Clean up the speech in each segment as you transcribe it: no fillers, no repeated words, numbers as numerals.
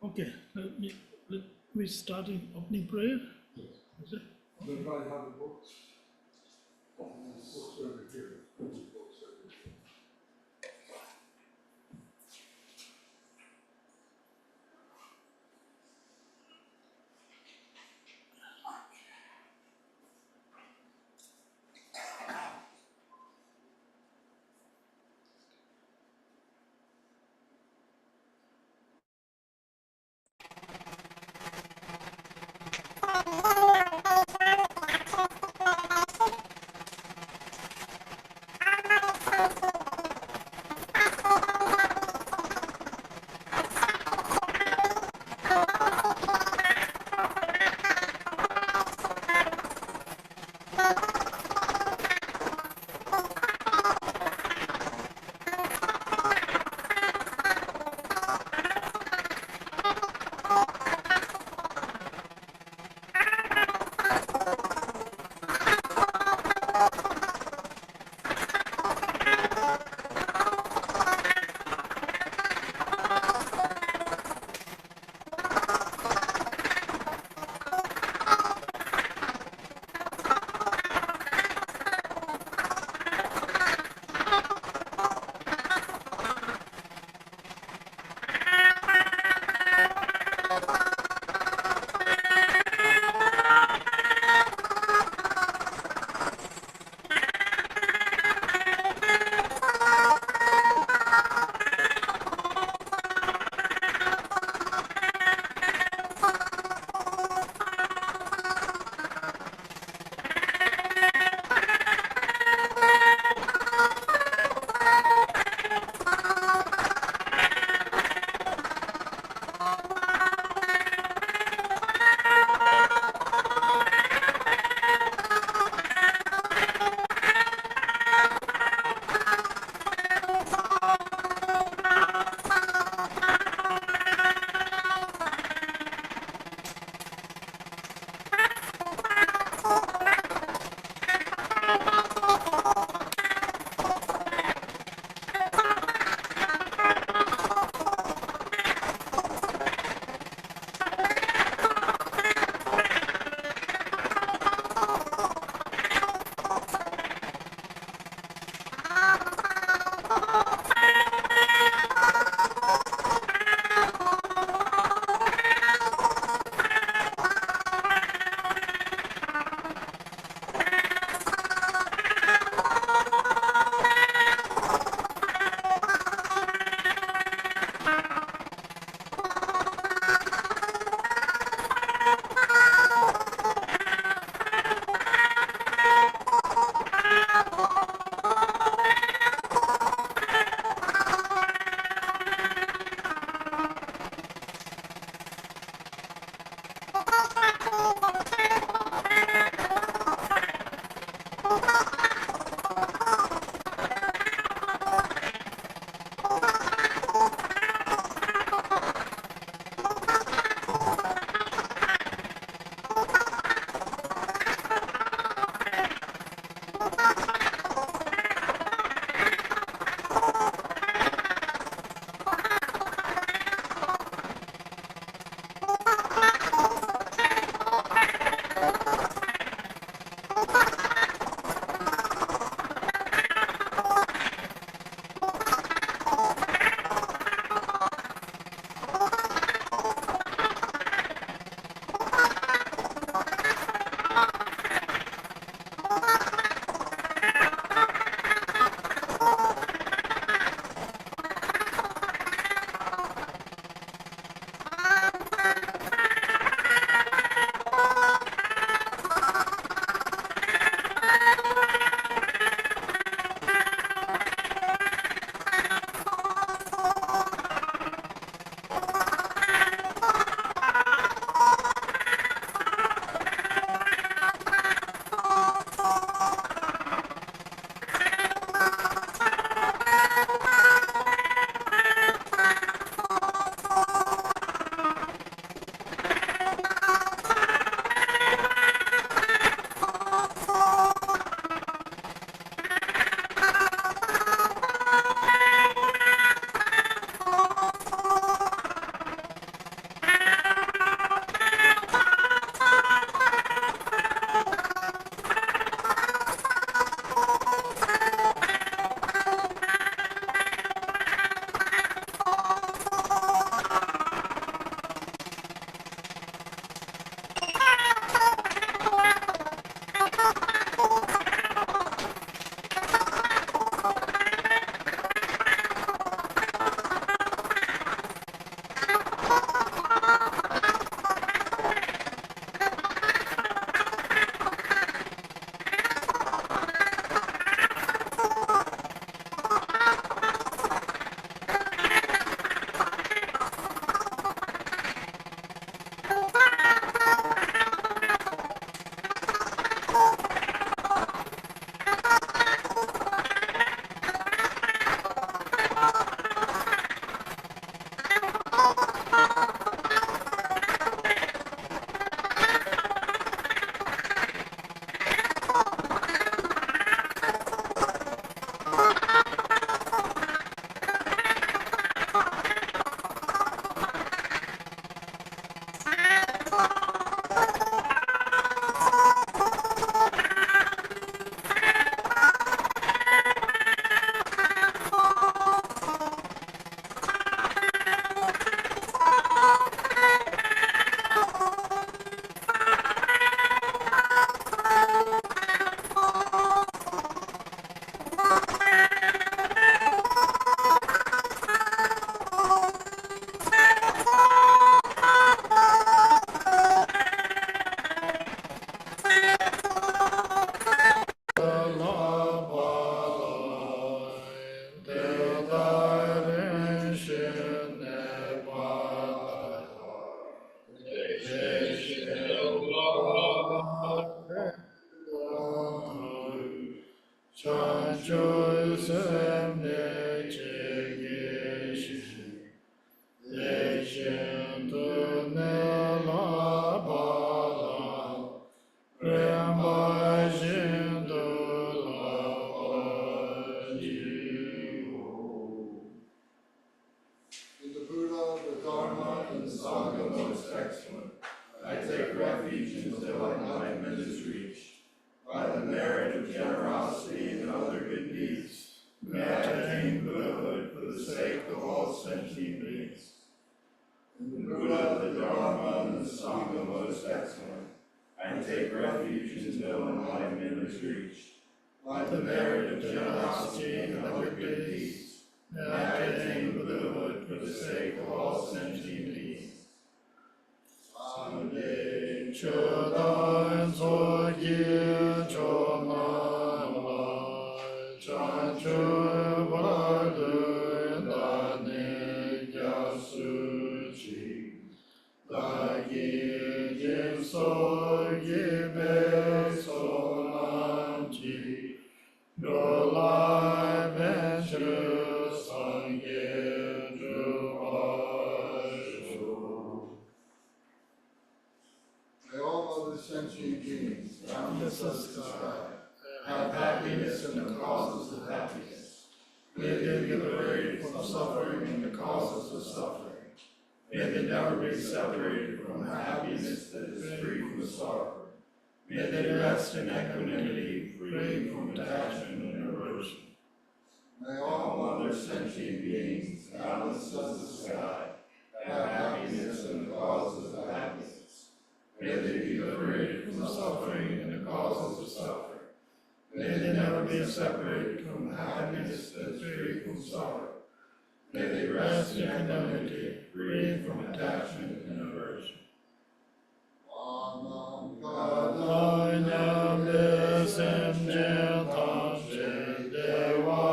Okay, let me start in opening prayer. Yes. Is it? Then I have the books. Books over here. Books over here. Meditation refuge until enlightenment is reached. By the merit of generosity and other good deeds, may I attain Buddhahood for the sake of all sentient beings. In the Buddha, the Dharma, and the Sangha most excellent, I take refuge until enlightenment is reached. By the merit of generosity and other good deeds, may I attain Buddhahood for the sake of all sentient beings. Sangye chodan soye chomala chanchu bardu dane yasuchi dagi jim soye be sonanchi dolai benchu sangye juashu. May all other sentient beings, Boundless the sky, have happiness and the causes of happiness. May they be liberated from suffering and the causes of suffering. May they never be separated from happiness that is free from sorrow. May they rest in equanimity, free from attachment and aversion. may All all other sentient beings, boundless as the sky, have happiness and the causes of happiness. May they be liberated from suffering and the causes of suffering. May they never be separated from happiness that is free from sorrow. May they rest in equanimity, free from attachment and aversion. Adanyam desem jentam je deva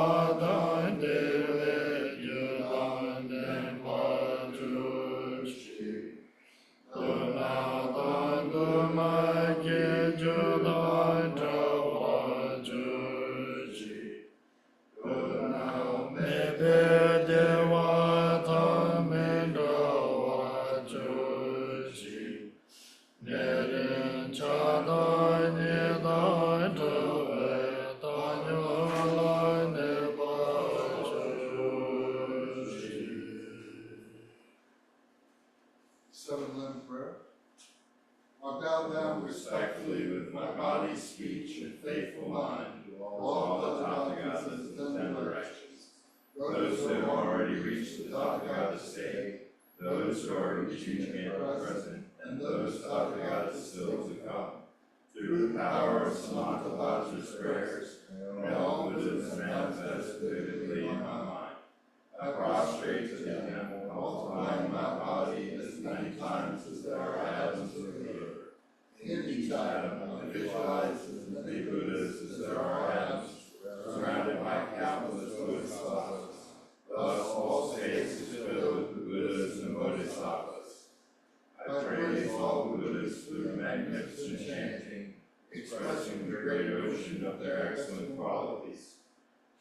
dan deve yudan den vajushi. Gunadan gumake judan tavajushi. Gunam mebe deva tamendo vajushi. Neren chadai nidai tuve tanyolai nevajushi. seven-limb prayer. I bow down Respectfully with my body, speech, and faithful mind to all the Tathagatas of 10 directions. Those who have already reached the Tathagata state, those who are reaching it at present, and those Tathagatas still to come. Through the power of Samantabhadra's prayers, may all Buddhas manifest vividly in my mind. I prostrate to them, multiplying my body as many times as there are atoms of the earth. In each atom, I visualize as many Buddhas as there are atoms, surrounded by countless Bodhisattvas. Thus, all space is filled with the Buddhas and Bodhisattvas. I praise all Buddhas through magnificent chanting, expressing the great ocean of their excellent qualities.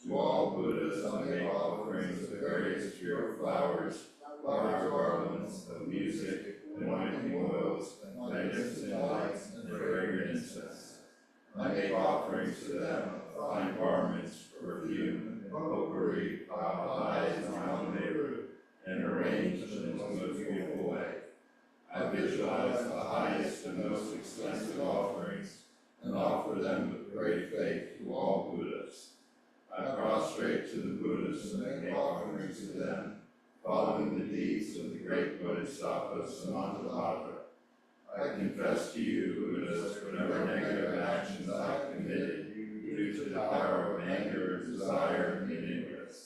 To all Buddhas, I make offerings of various pure flowers, flower garlands, of music, anointing oils, magnificent lights, and fragrant incense. I make offerings to them of fine garments, perfume, potpourri, papayas, and almond and arranged in the most beautiful way. I visualize the highest and most expensive offerings and offer them with great faith to all Buddhas. I prostrate to the Buddhas and make offerings to them, following the deeds of the great Bodhisattva Samantabhadra. I confess to you, Buddhas, whatever negative actions I've committed due to the power of anger, desire, and ignorance.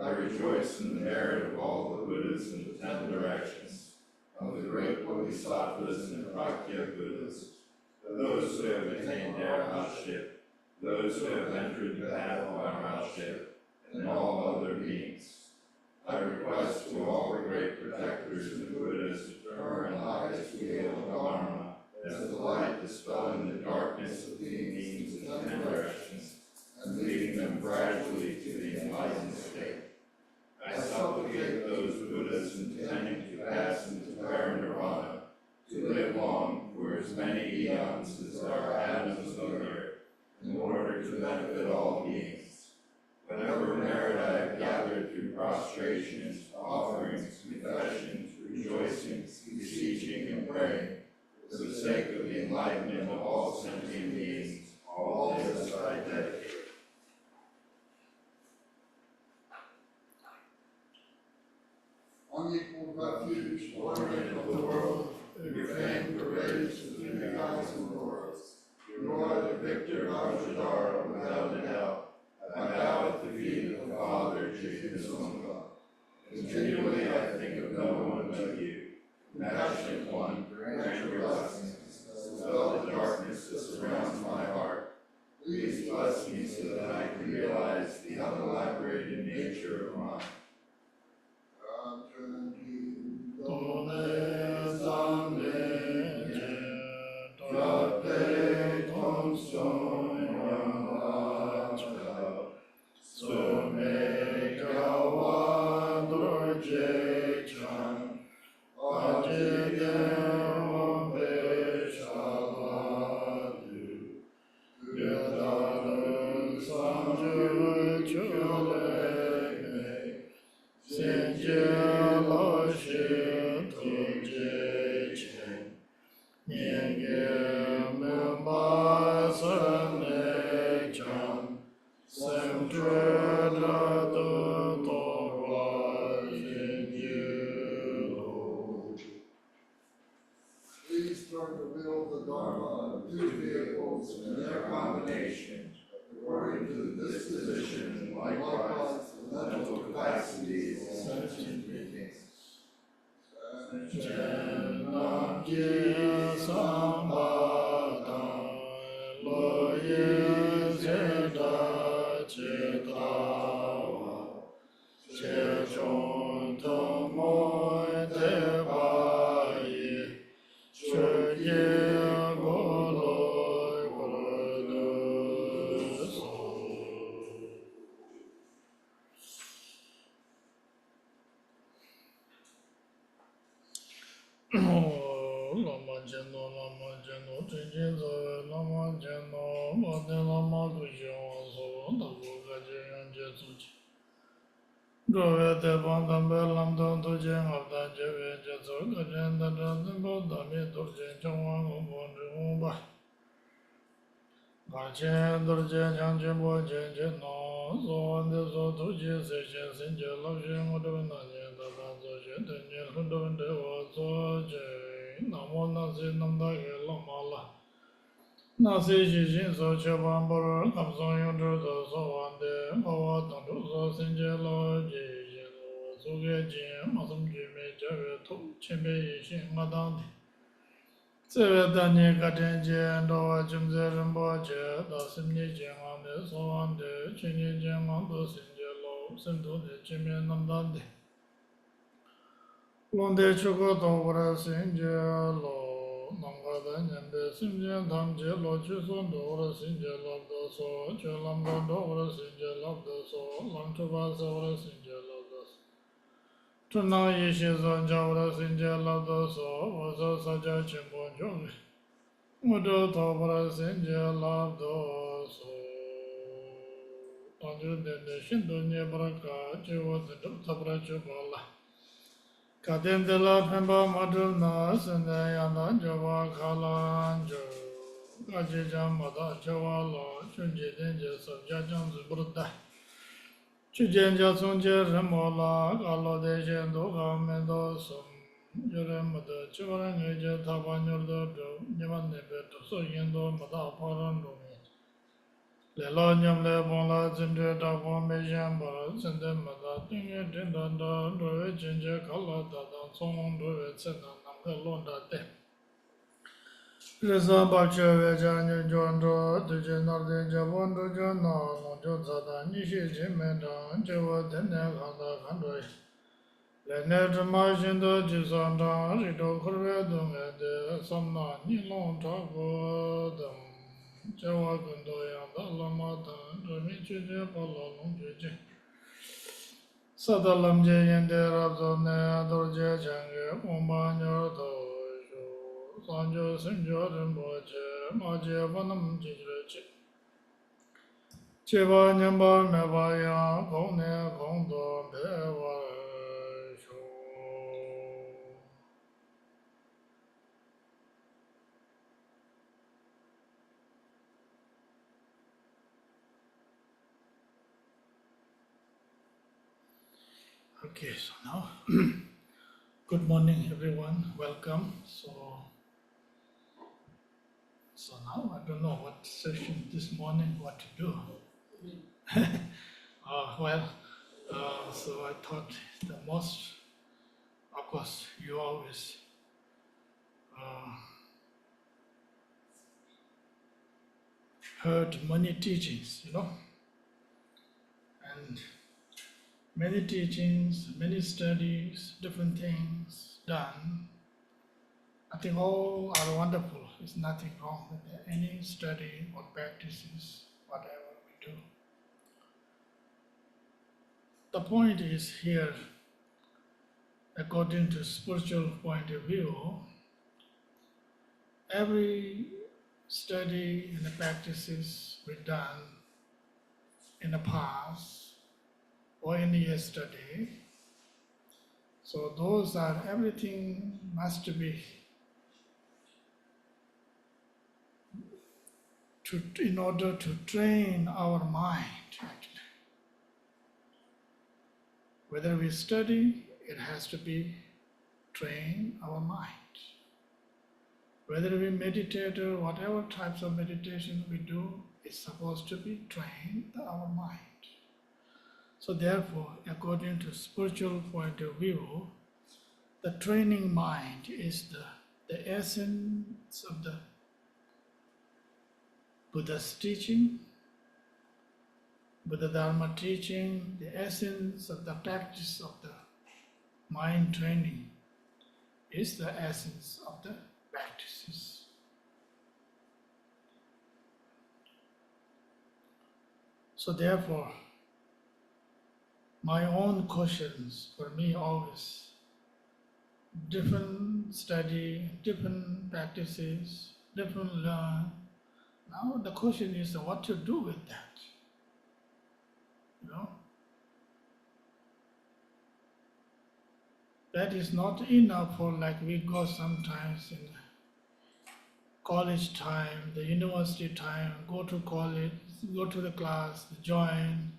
I rejoice in the merit of all the Buddhas in the 10 directions, of the great Bodhisattvas and Prakya Buddhas, those who have attained arhatship, those who have entered the path of arhatship, and all other beings. I request to all the great protectors and Buddhas to turn the highest wheel of Dharma as the light dispelling the darkness of the beings in 10 directions, and leading them gradually to the enlightened state. I supplicate those Buddhas intending to pass into Parinirvana to live long for as many eons as there are atoms of the earth, in order to benefit all beings. Whatever merit I have gathered through prostrations, offerings, confessions, rejoicings, beseeching, and praying, for the sake of enlightenment of all sentient beings, all this I dedicate. Unequal refuge, ornament of the world, your fame parades through the skies and worlds. You are the victor Vajradhara without a doubt. I bow at the feet of the Father, Jesus, and God. Continually I think of no one but you. Compassionate One, grant your blessings, dispel the darkness that surrounds my heart. Please bless me so that I can realize the unelaborated nature of mind. Please turn the wheel of the Dharma of two vehicles and their combination, according to the disposition and likewise the mental capacities of sentient beings. Lama Jeno, Trinjin, Lama Jeno, Mate Lama Gursam, So, Tabu Gajan Jetsuchi. Drove the Bandambe Lamdon to Jen of the Jeve Jetsu, Gajan, the Dragon, Dami, Dorje, Chongwang, Umba. Gajan, Dorje, Janjimbo, Jeno, so on the Soto Jessie, Sinja, Lotion, Udavanaja, the Banzo, Jetan, Hundon, the Wazo, Namo Nasi Namda Lamala. Nasi Jin so Chabambor, Kamson Yonder, so on the Bawa Tandu, so Sinjelo, Jelo, Suge Jim, Masum Jimmy, Javeto, Chimbe, Shin, Madame. Sevedani Katenje and Doa Jimzer and Boje, the Simni Jim on the so on the Chini Jim on the Sinjelo, Sinto the Jimmy Namdandi. Londe Chokoto Vara Sinjelo, Nangada Nyambe Simjan Tamjelo, Chuson Dora Sinjelo, the so, Chelambo Dora Sinjelo, the so, Lantuba Sora Sinjelo. Tuna Yishizo Javra Sinjela Doso, was a Saja Chimbo Jogi. Mudo Tobra Sinjela Doso. Tanju de Shindu Nebraka, Jiwa the Tabra Chubala. Kadendela Pemba Maduna, Sendayana Java Kalanjo. Gajijam Mada Javala, Chunji Denja Sabjajam Zubrda. Chujenja Sunje Remola, Galo de Jendo, Gamendo Sum, Jeremada, Chivaran Aja, Tabanur, Yaman Nebeto, so Yendo, Mada Parando. Lelonium Lebonla, Zinder, Dabon, Mejamba, Zendemada, Tinga, Dindanda, Dove, Ginger, Kalata, Son, Dove, Sedan, Londa de. Reza Bacha, Vejanya, Jondo, the General de Javondo, Jono, Jozada, Nishi, Jimenda, Java, Teneganda, Kandoi. Lenet Marjindo, Jizanda, Rido, Corvedum, and Samna, Nilon, Tago, Java, Gundoya, Lamata, Domichi, Palo, Juji. Sadalam Jay and Rabzone, Dorje, Jange, Umbanyo, Sanjo Sinjo Boche, Maja Vanam Jijrechi. Chiva Nyamba Mevaya, Kone Kondo, Beva Sho. Okay, so now, good morning, everyone. Welcome. So now I don't know what session this morning, what to do. So I thought the most, of course, you always uh, heard many teachings, and many teachings, many studies, different things done. I think all are wonderful. There's nothing wrong with any study or practices, whatever we do. The point is here, according to spiritual point of view, every study and the practices we done in the past or in the yesterday, so those are everything must be in order to train our mind, actually. Whether we study, it has to be train our mind. Whether we meditate or whatever types of meditation we do, it's supposed to be train our mind. So therefore, according to spiritual point of view, the training mind is the essence of the Buddha's teaching, Buddha Dharma teaching, the essence of the practice of the mind training is the essence of the practices. So therefore, my own questions for me always, different study, different practices, different learn. Now the question is what to do with that, That is not enough for like we go sometimes in college time, the university time, go to college, go to the class, join,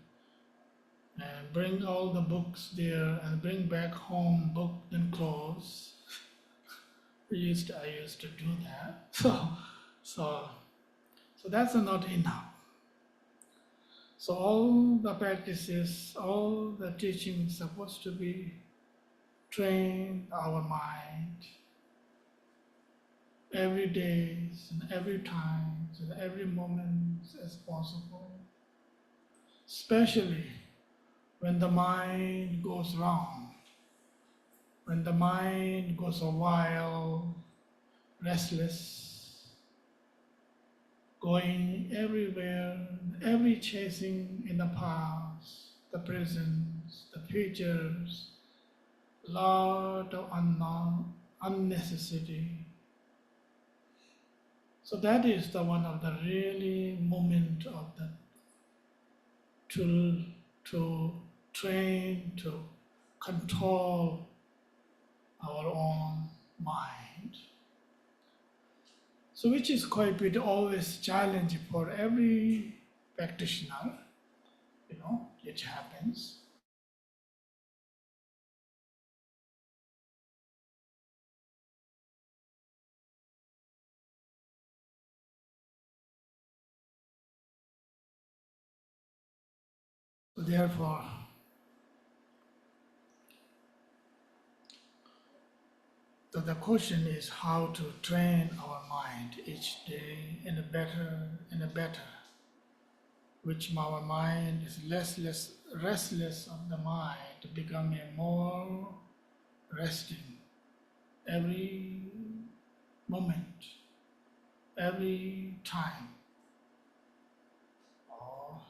and bring all the books there and bring back home book and clothes. I used to do that. So that's not enough. So all the practices, all the teachings supposed to be train our mind every day and every time and every moment as possible, especially when the mind goes wrong, when the mind goes wild, restless, going everywhere, every chasing in the past, the present, the futures, lot of unknown, unnecessary. So that is the one of the really moment of the to train, to control our own mind. So which is quite a bit always challenging for every practitioner, it happens. So therefore, the question is how to train our mind each day in a better, which our mind is restless of the mind, becoming more resting every moment, every time. Or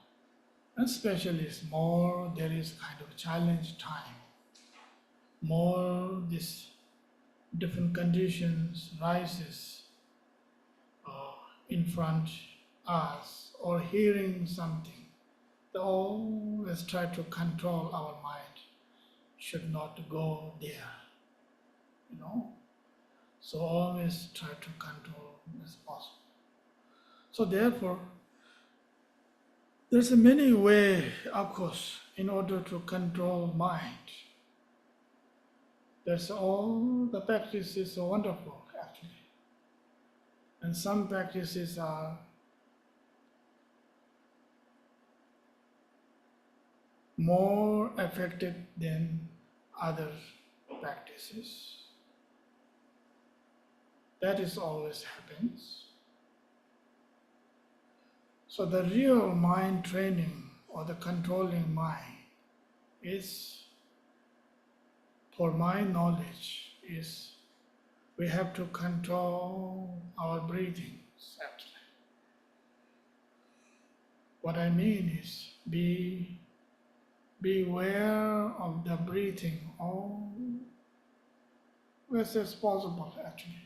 especially it's more, there is kind of challenge time. More this different conditions rises in front us or hearing something. They always try to control our mind. Should not go there, So always try to control as possible. So therefore, there's a many way, of course, in order to control mind. That's all. The practice is wonderful, actually. And some practices are more effective than other practices. That is always happens. So the real mind training or the controlling mind is, for my knowledge, is we have to control our breathings actually. What I mean is be aware of the breathing always as possible actually.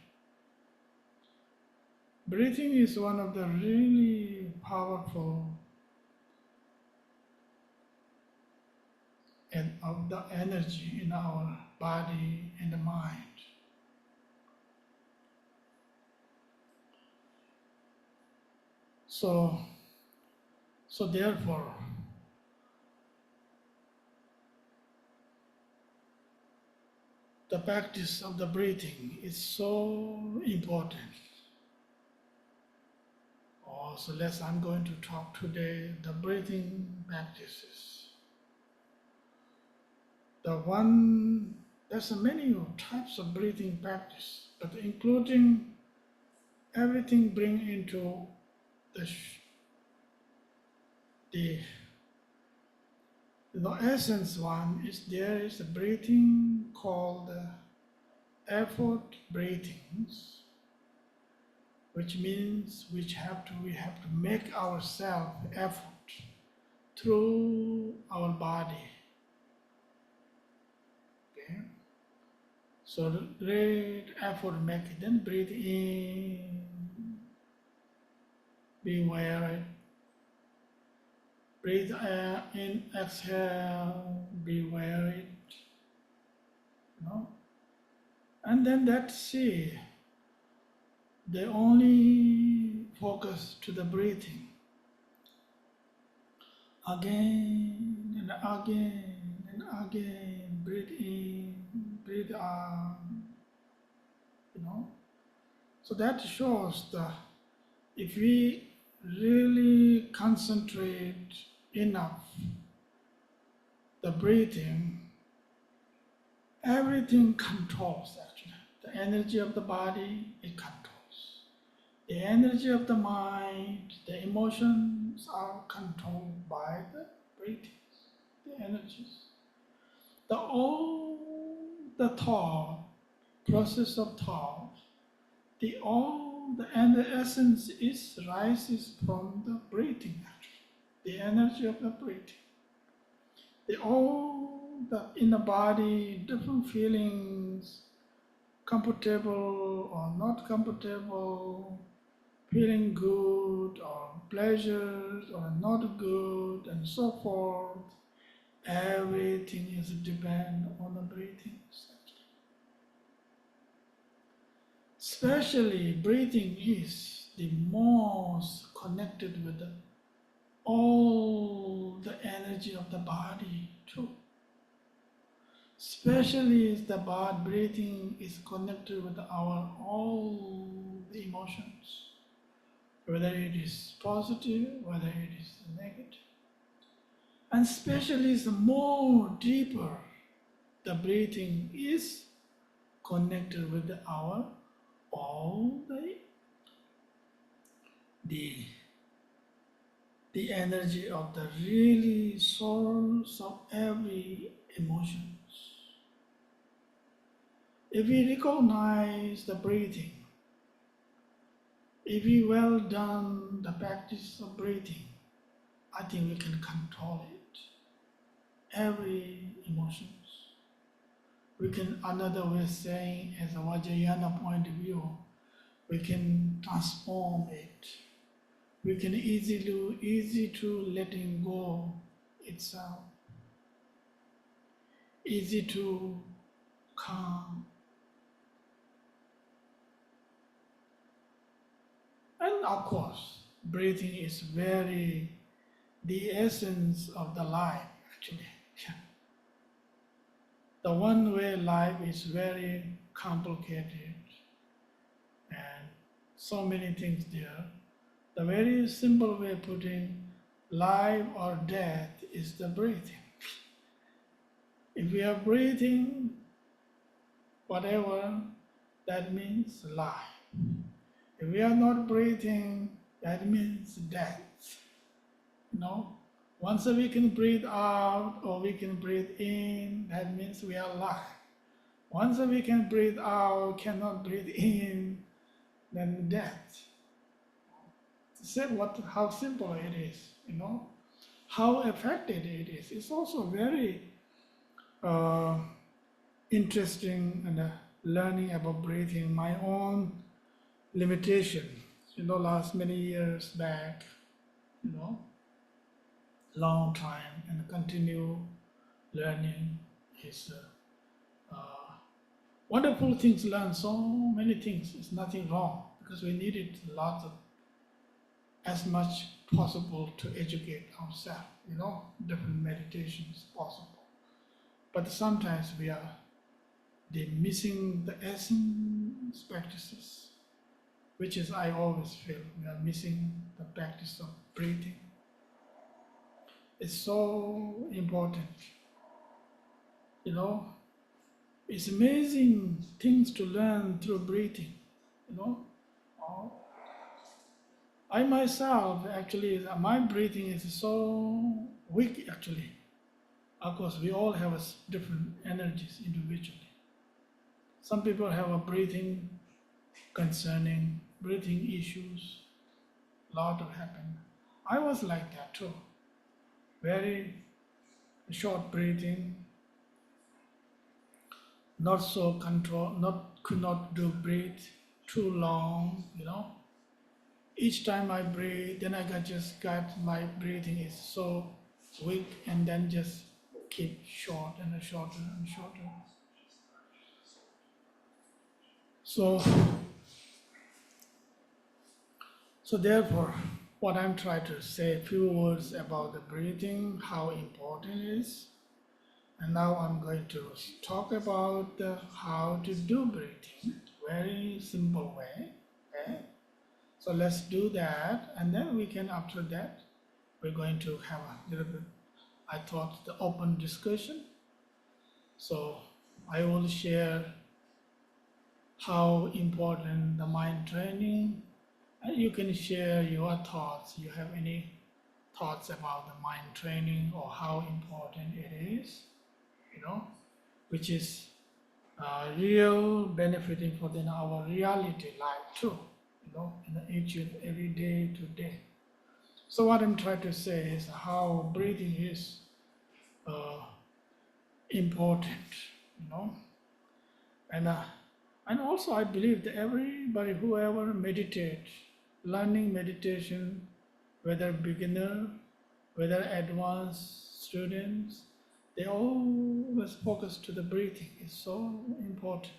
Breathing is one of the really powerful and of the energy in our body and the mind. So therefore, the practice of the breathing is so important. So I'm going to talk today the breathing practices. There's many types of breathing practice, but including everything bring into the essence one is there is a breathing called effort breathings, which means we have to make ourselves effort through our body. Okay? So great effort make it, then breathe in, be aware. Breathe in, exhale, be aware it. And then that's see. They only focus to the breathing. Again and again and again, breathe in, breathe out. So that shows that if we really concentrate enough the breathing, everything controls actually. The energy of the body, it controls. The energy of the mind, the emotions are controlled by the breathing, the energies. The thought, process of thought, the essence rises from the breathing actually, the energy of the breathing. The inner body, different feelings, comfortable or not comfortable, feeling good or pleasures or not good and so forth. Everything is depend on the breathing. Especially breathing is the most connected with all the energy of the body too. Especially the breathing is connected with all the emotions, whether it is positive, whether it is negative. And especially the more deeper the breathing is connected with all the energy of the really source of every emotions. If we recognize the breathing, if we well done the practice of breathing, I think we can control it. Every emotions. We can, another way of saying, as a Vajrayana point of view, we can transform it. We can easy to letting go itself. Easy to calm. And of course, breathing is the essence of the life, actually. the one-way life is very complicated and so many things there. The very simple way of putting life or death is the breathing. If we are breathing, whatever, that means life. If we are not breathing, that means death. Once we can breathe out or we can breathe in, that means we are alive. Once we can breathe out, cannot breathe in, then death. See how simple it is, how effective it is. It's also very interesting and learning about breathing, my own limitation. Last many years back, long time, and continue learning is wonderful things. Learn so many things. It's nothing wrong because we needed lots of as much possible to educate ourselves. Different meditations possible, but sometimes we are missing the essence practices, which is I always feel we are missing the practice of breathing. It's so important. It's amazing things to learn through breathing. I myself, actually, my breathing is so weak, actually. Of course, we all have different energies individually. Some people have a breathing concerning, breathing issues, lot of happen. I was like that too. Very short breathing, not so control, could not do breathe too long, Each time I breathe, then I just got my breathing is so weak, and then just keep short and shorter and shorter. So therefore, what I'm trying to say, a few words about the breathing, how important it is. And now I'm going to talk about how to do breathing, very simple way. Okay? So let's do that, and then we can, after that, we're going to have a little bit, I thought, the open discussion. So I will share how important the mind training, and you can share your thoughts. You have any thoughts about the mind training or how important it is, which is real benefiting for our reality life too, in each and every day to day. So what I'm trying to say is how breathing is important, and also I believe that everybody, whoever meditates, learning meditation, whether beginner, whether advanced students, they always focus to the breathing. It's so important.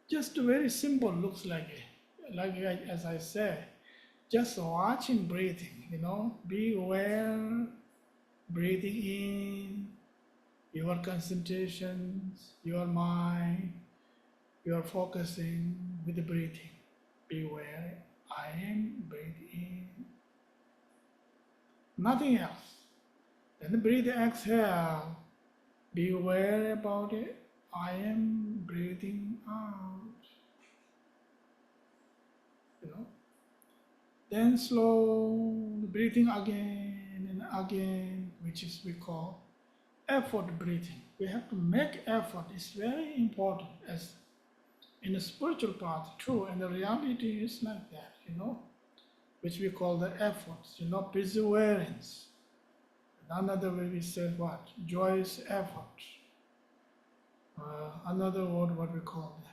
Just very simple looks like as I said, just watching breathing, be aware, breathing in, your concentrations, your mind, you are focusing with the breathing. Be aware, I am breathing in. Nothing else. Then breathe, exhale. Be aware about it. I am breathing out. Then slow breathing again and again, which is we call effort breathing. We have to make effort. It's very important as in the spiritual path too, and the reality is like that, which we call the efforts, perseverance. Another way we say what? Joyous effort. Another word, what we call that?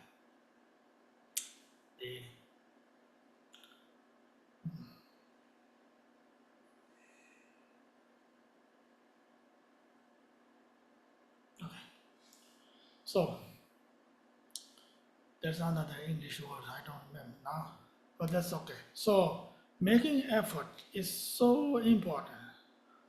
So, there's another English word, I don't remember now, but that's okay. So, making effort is so important.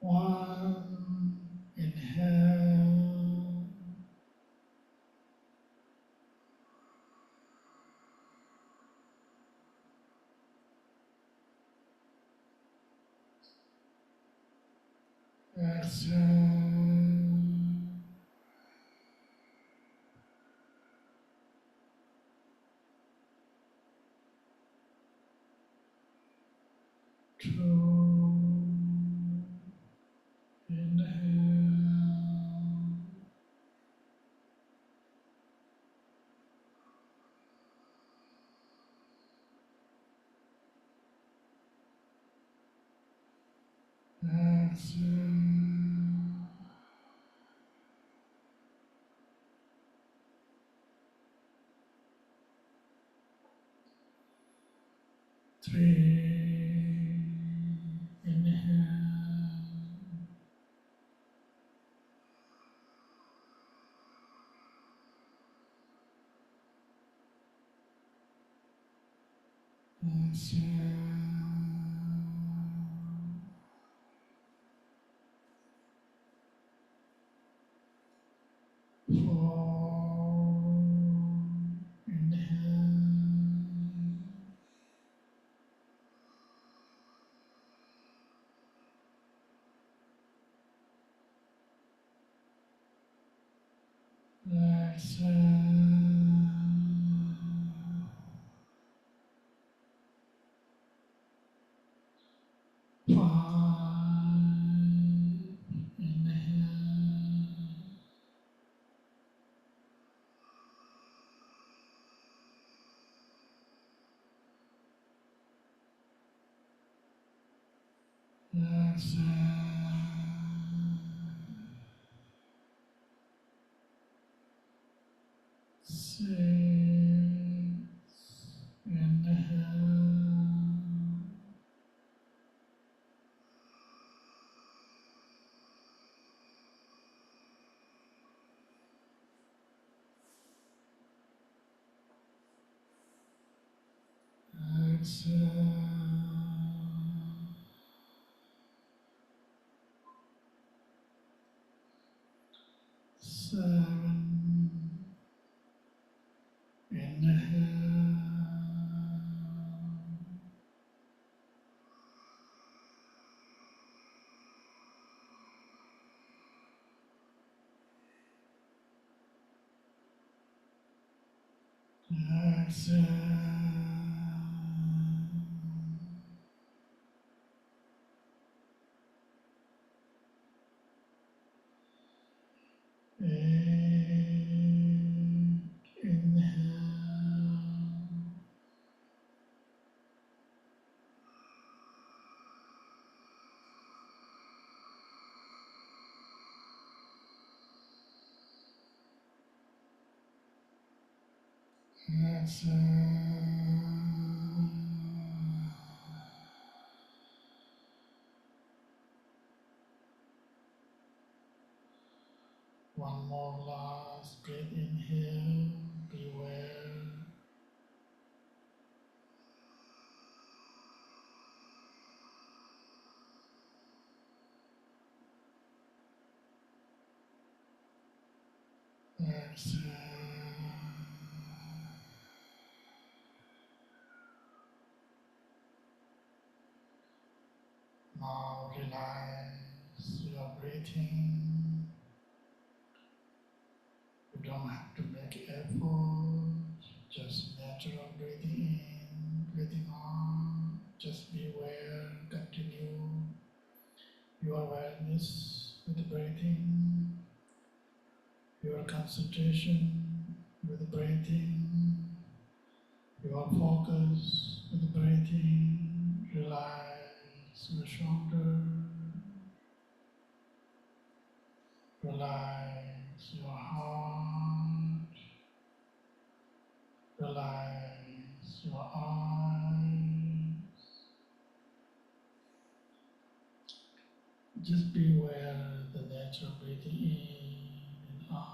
One, inhale. Exhale. Two, inhale. Exhale. Three, inhale. Exhale. 4, inhale. Exhale. 5, inhale. Exhale. 6, inhale. Exhale. 7, inhale. Exhale. 8, inhale. Exhale. One more last breath. Inhale. Beware. Exhale. Now relax your breathing. You don't have to make effort. Just natural breathing in, breathing on. Just be aware. Continue your awareness with the breathing. Your concentration with the breathing. Your focus with the breathing. Relax your shoulder. Relax your heart. Relax your eyes. Just be aware of the natural breathing in and out.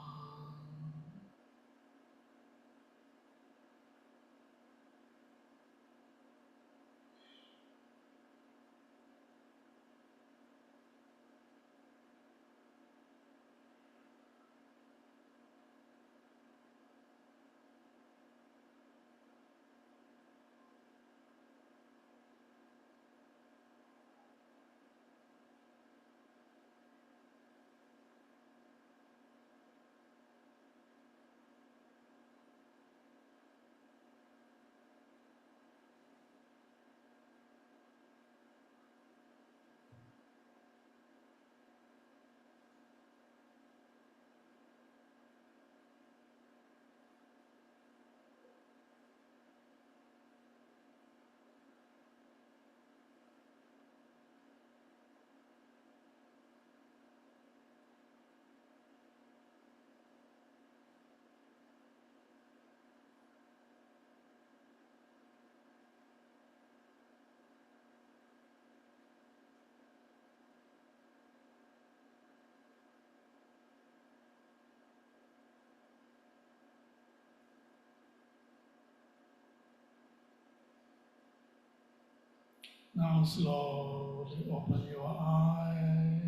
Now slowly open your eyes.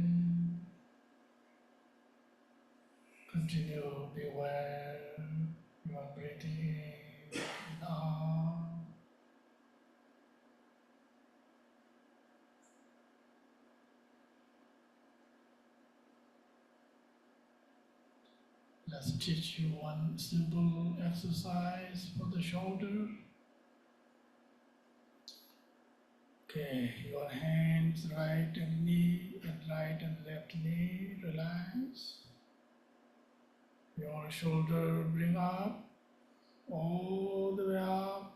Continue to be aware you are breathing in and out. Let's teach you one simple exercise for the shoulder. Okay, your hands, right and knee, and right and left knee, relax. Your shoulder bring up, all the way up,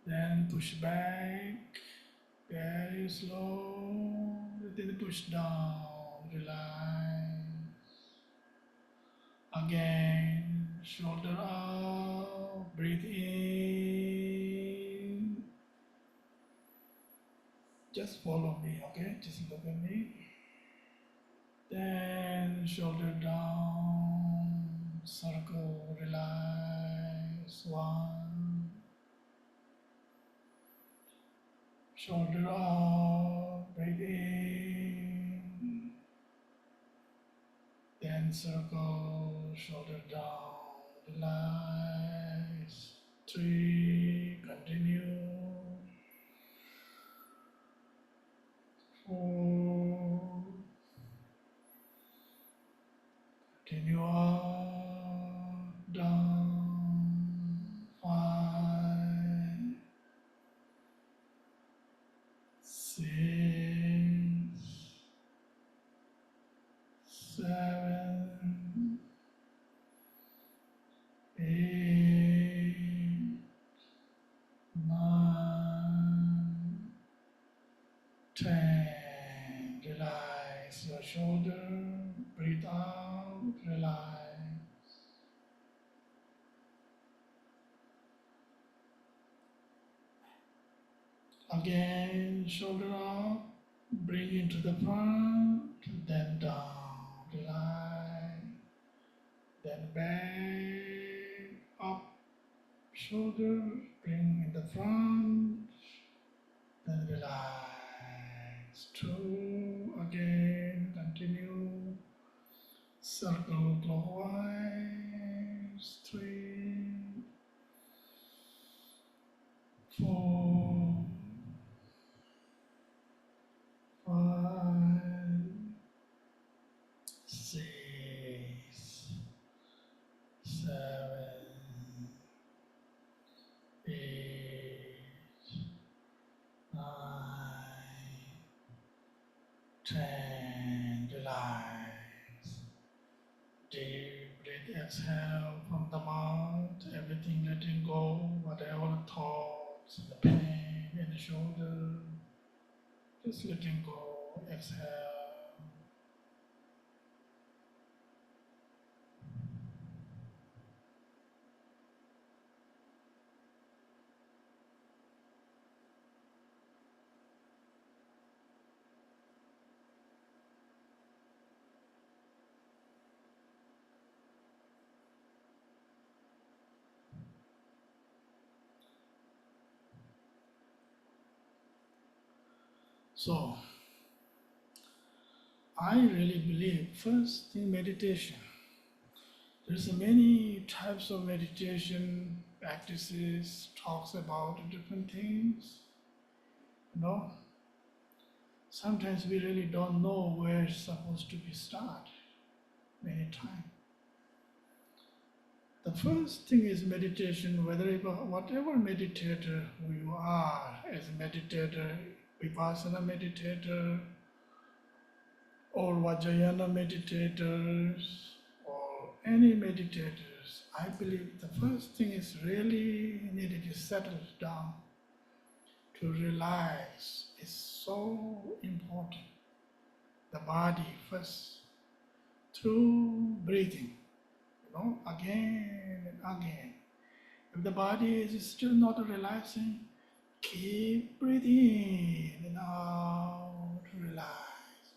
then push back, very slow, then push down, relax. Again, shoulder up, breathe in. Just follow me, okay? Just look at me. Then shoulder down, circle, relax. One. Shoulder up, breathe in. Then circle, shoulder down, relax. 3, continue. 4, continue up, down. 5, 6, 7, 8, 9, 10. Relax your shoulder, breathe out, relax. Again, shoulder up, bring into the front, then down, relax. Then back, up, shoulder, bring in the front, then relax. 2, again, continue. Circle clockwise. 3, 4, 5, 6, 7, 8, 9, 10. Relax. Deep breath, exhale from the mouth, everything letting go, whatever thoughts, the pain in the shoulder, just letting go, exhale. So, I really believe first in meditation. There's many types of meditation practices, talks about different things. You know, sometimes we really don't know where it's supposed to be started many times. The first thing is meditation, whatever meditator who you are as a meditator, Vipassana meditator, or Vajrayana meditators, or any meditators, I believe the first thing is really needed to settle down, to relax is so important. The body first, through breathing, again and again. If the body is still not relaxing, keep breathing in and out, relax.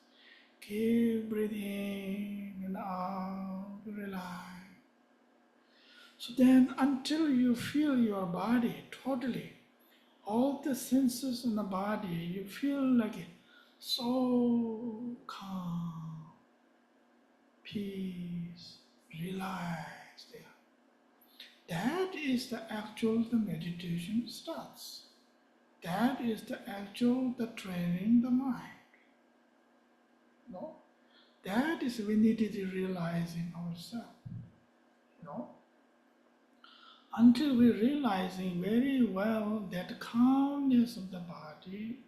Keep breathing in and out, relax. So then until you feel your body totally, all the senses in the body, you feel like so calm, peace, relaxed there. That is the meditation starts. That is the training the mind. No? That is we need to realize in ourselves. Until we realizing very well that calmness of the body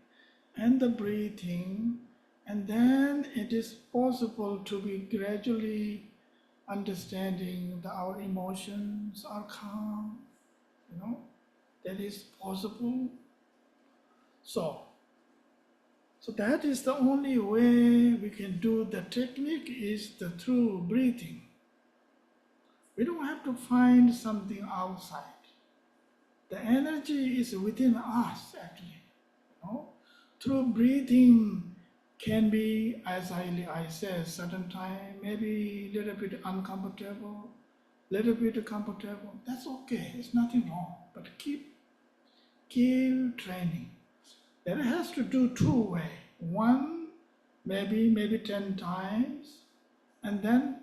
and the breathing, and then it is possible to be gradually understanding that our emotions are calm, that is possible. So that is the only way we can do the technique is through breathing. We don't have to find something outside. The energy is within us actually. Through breathing can be, as I said, certain time, maybe a little bit uncomfortable, little bit comfortable. That's okay, it's nothing wrong. But keep training. That has to do two ways. One, maybe 10 times, and then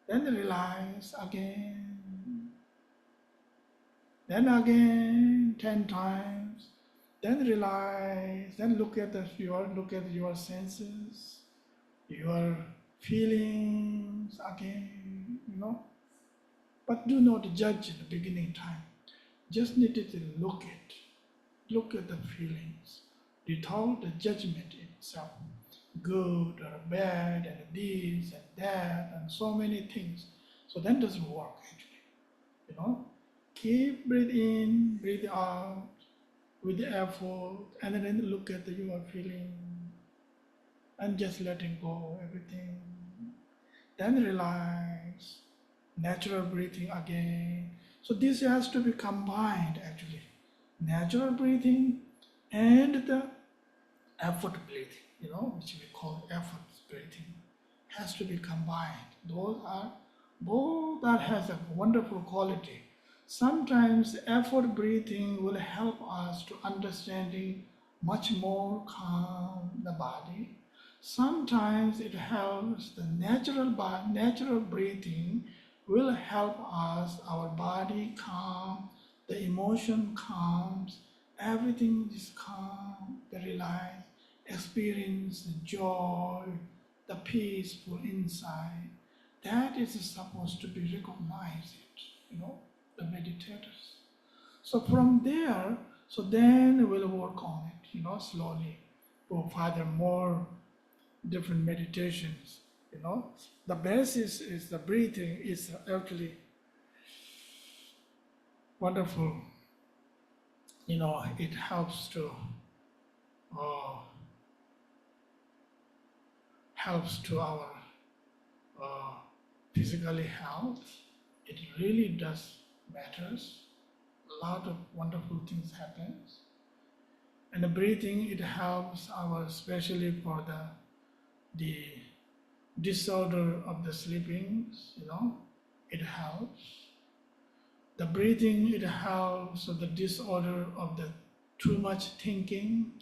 relax again. Then again 10 times. Then relax. Then look at your senses, your feelings again. But do not judge in the beginning time. Just need to look at the feelings without the judgment itself, good or bad, and this and that, and so many things. So that doesn't work actually. Keep breathe in, breathe out with the effort, and then look at your feeling, and just letting go everything. Then relax, natural breathing again. So this has to be combined actually. Natural breathing and the effort breathing, which we call effort breathing, has to be combined. Both has a wonderful quality. Sometimes effort breathing will help us to understanding much more calm the body. Sometimes it helps the natural breathing will help us, our body calm, the emotion calms, everything is calm, the relax, experience the joy, the peaceful inside. That is supposed to be recognized, the meditators. So from there, then we'll work on it, slowly. Go further more different meditations, The basis is the breathing is actually wonderful. It helps to our physically health. It really does matters. A lot of wonderful things happens. And the breathing, it helps our, especially for the disorder of the sleepings, it helps. The breathing, it helps with the disorder of the too much thinking,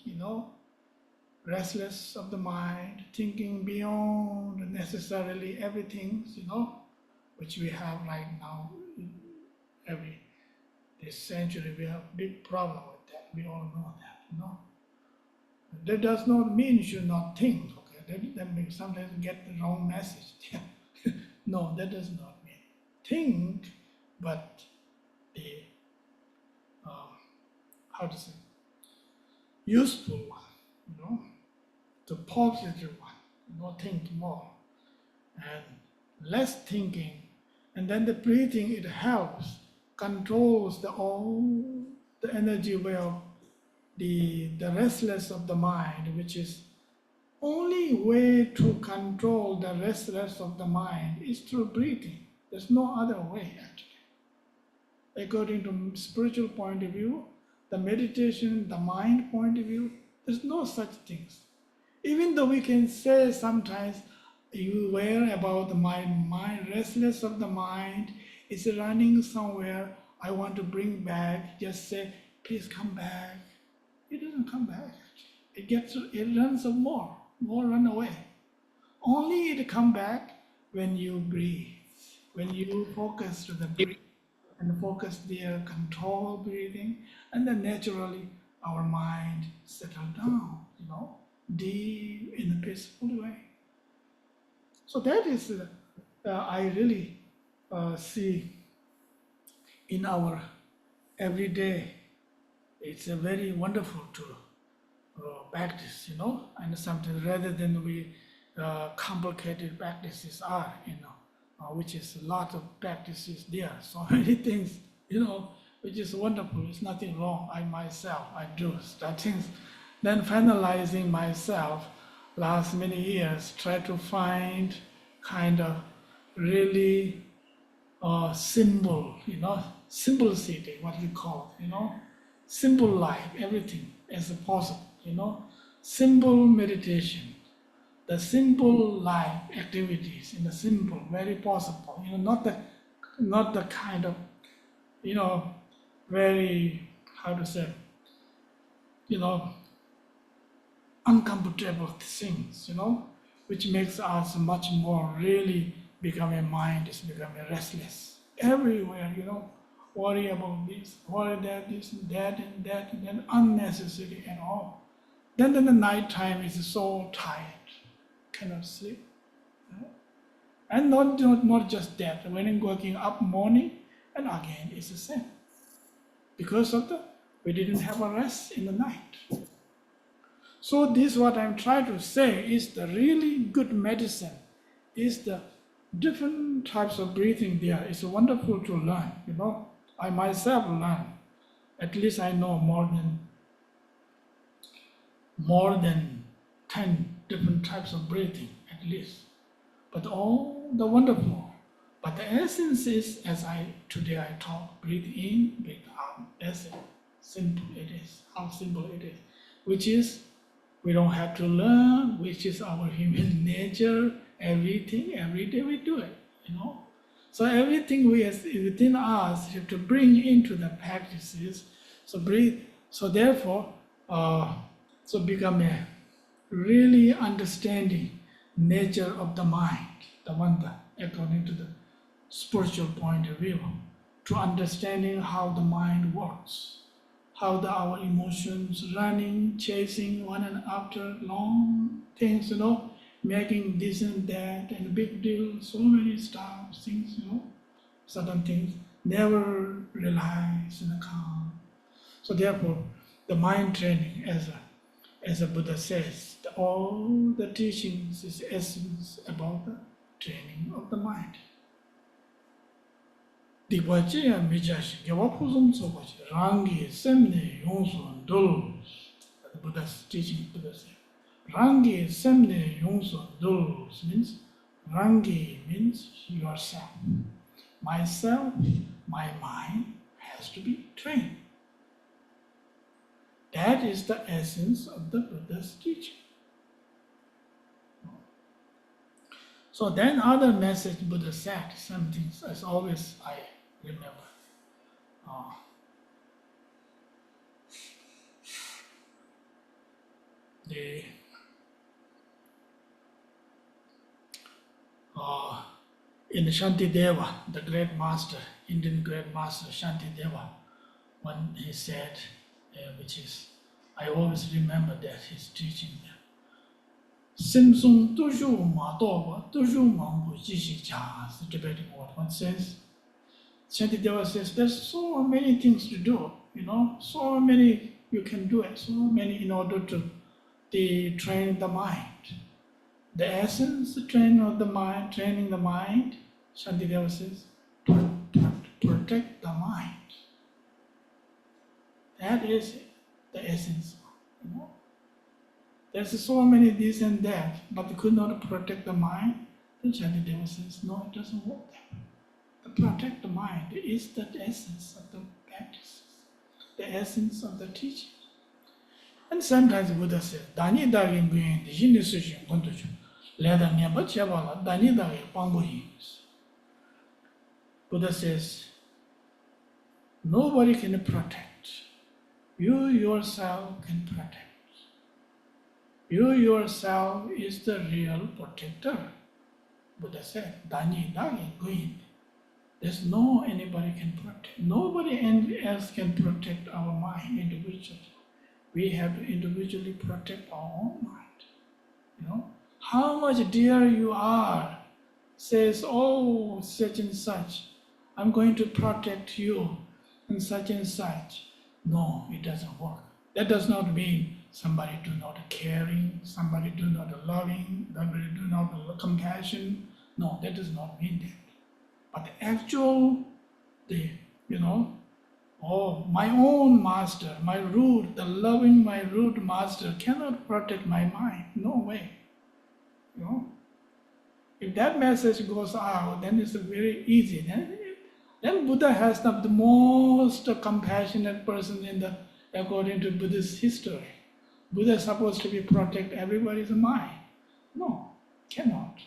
restless of the mind, thinking beyond necessarily everything, which we have right now. This century, we have big problem with that. We all know that, That does not mean you should not think, okay? That means sometimes you get the wrong message. No, that does not mean. Think, but the, useful one, the positive one, think more. And less thinking, and then the breathing, it helps, controls all the energy wave, the restless of the mind, which is only way to control the restless of the mind is through breathing. There's no other way actually. According to spiritual point of view, the meditation, the mind point of view, there's no such things. Even though we can say sometimes, you aware about the mind, restless of the mind is running somewhere, I want to bring back, just say, please come back. It doesn't come back. It runs more run away. Only it come back when you breathe, when you focus to the breath and focus there, control breathing, and then naturally our mind settle down, deep in a peaceful way. So that is, I really see in our everyday, it's a very wonderful to practice, and sometimes rather than we complicated practices are, which is a lot of practices there, so many things, which is wonderful. It's nothing wrong. I myself, I do such things. Then finalizing myself, last many years, try to find kind of really simple, simplicity, what you call it, simple life, everything as possible, simple meditation, the simple life activities in the simple, very possible, not the kind of, very, how to say, uncomfortable things, which makes us much more really becoming mind is becoming restless everywhere, worry about this, worry that, this and that, and then unnecessary and all. Then the night time is so tired, cannot sleep. And not just that, when I'm waking up morning, and again it's the same. Because of we didn't have a rest in the night. So this what I'm trying to say is the really good medicine, is the different types of breathing there. It's wonderful to learn, I myself learn. At least I know more than 10 different types of breathing, at least. But all the wonderful. But the essence is, as today I talk, breathe in, breathe out. That's it. Simple it is, how simple it is. Which is, we don't have to learn, which is our human nature, everything, every day we do it, So everything within us have to bring into the practices. So breathe, so therefore, so become a really understanding nature of the mind, the one that, according to the spiritual point of view, to understanding how the mind works, how our emotions running, chasing one and after long things, making this and that and big deal, so many stuff, things, certain things, never relax and calm. So therefore, the mind training, as the Buddha says, all the teachings is essence about the training of the mind. Dikwachiya mijashi, gyawapuzum tsobachi, rangi, semne, yongso, dul. The Buddha's teaching, Buddha says. Rangi, semne, yongso, dul means, rangi means yourself. Myself, my mind has to be trained. That is the essence of the Buddha's teaching. So then other message Buddha said, some things as always I remember. In Shantideva, the great master, Indian great master Shantideva, when he said, which is, I always remember that his teaching there. Simsung Tushu Ma Toba, Tushu Mambu Jishi Cha, the Tibetan word. One says, Shantideva says, there's so many things to do, so many you can do it, so many in order to train the mind. The essence, the training of the mind, Shantideva says, protect the mind. That is the essence, There's so many this and that, but they could not protect the mind. Then Shantideva says, no, it doesn't work that. To protect the mind is the essence of the practices, the essence of the teaching. And sometimes Buddha says, Dani Dagi Nguyen, the Hindu Sushim, Kuntuchu, Leda Nyaba Chabala, Dani Dagi Pambu Hins. Buddha says, nobody can protect You yourself can protect. You yourself is the real protector. Buddha said, Danyi Dagi Guin. There's no anybody can protect. Nobody else can protect our mind individually. We have to individually protect our own mind. You know, how much dear you are says, oh, such and such, I'm going to protect you and such. No, it doesn't work. That does not mean somebody do not caring, somebody do not loving, somebody do not compassion. No, that does not mean that. But the actual, oh, my own master, my root, the loving my root master cannot protect my mind. No way. You know, if that message goes out, then it's very easy. Then Buddha has the most compassionate person according to Buddhist history. Buddha is supposed to be protect everybody's mind. No, cannot.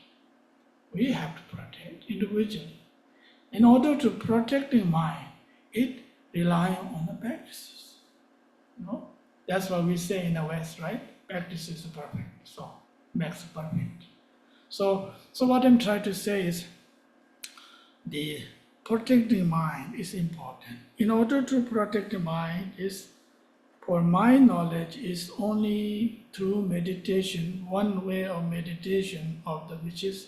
We have to protect individually. In order to protect the mind, it relies on the practices. You know? That's what we say in the West, right? Practice is perfect. So makes perfect. So what I'm trying to say is the protecting mind is important. In order to protect the mind for my knowledge is only through meditation, one way of meditation which is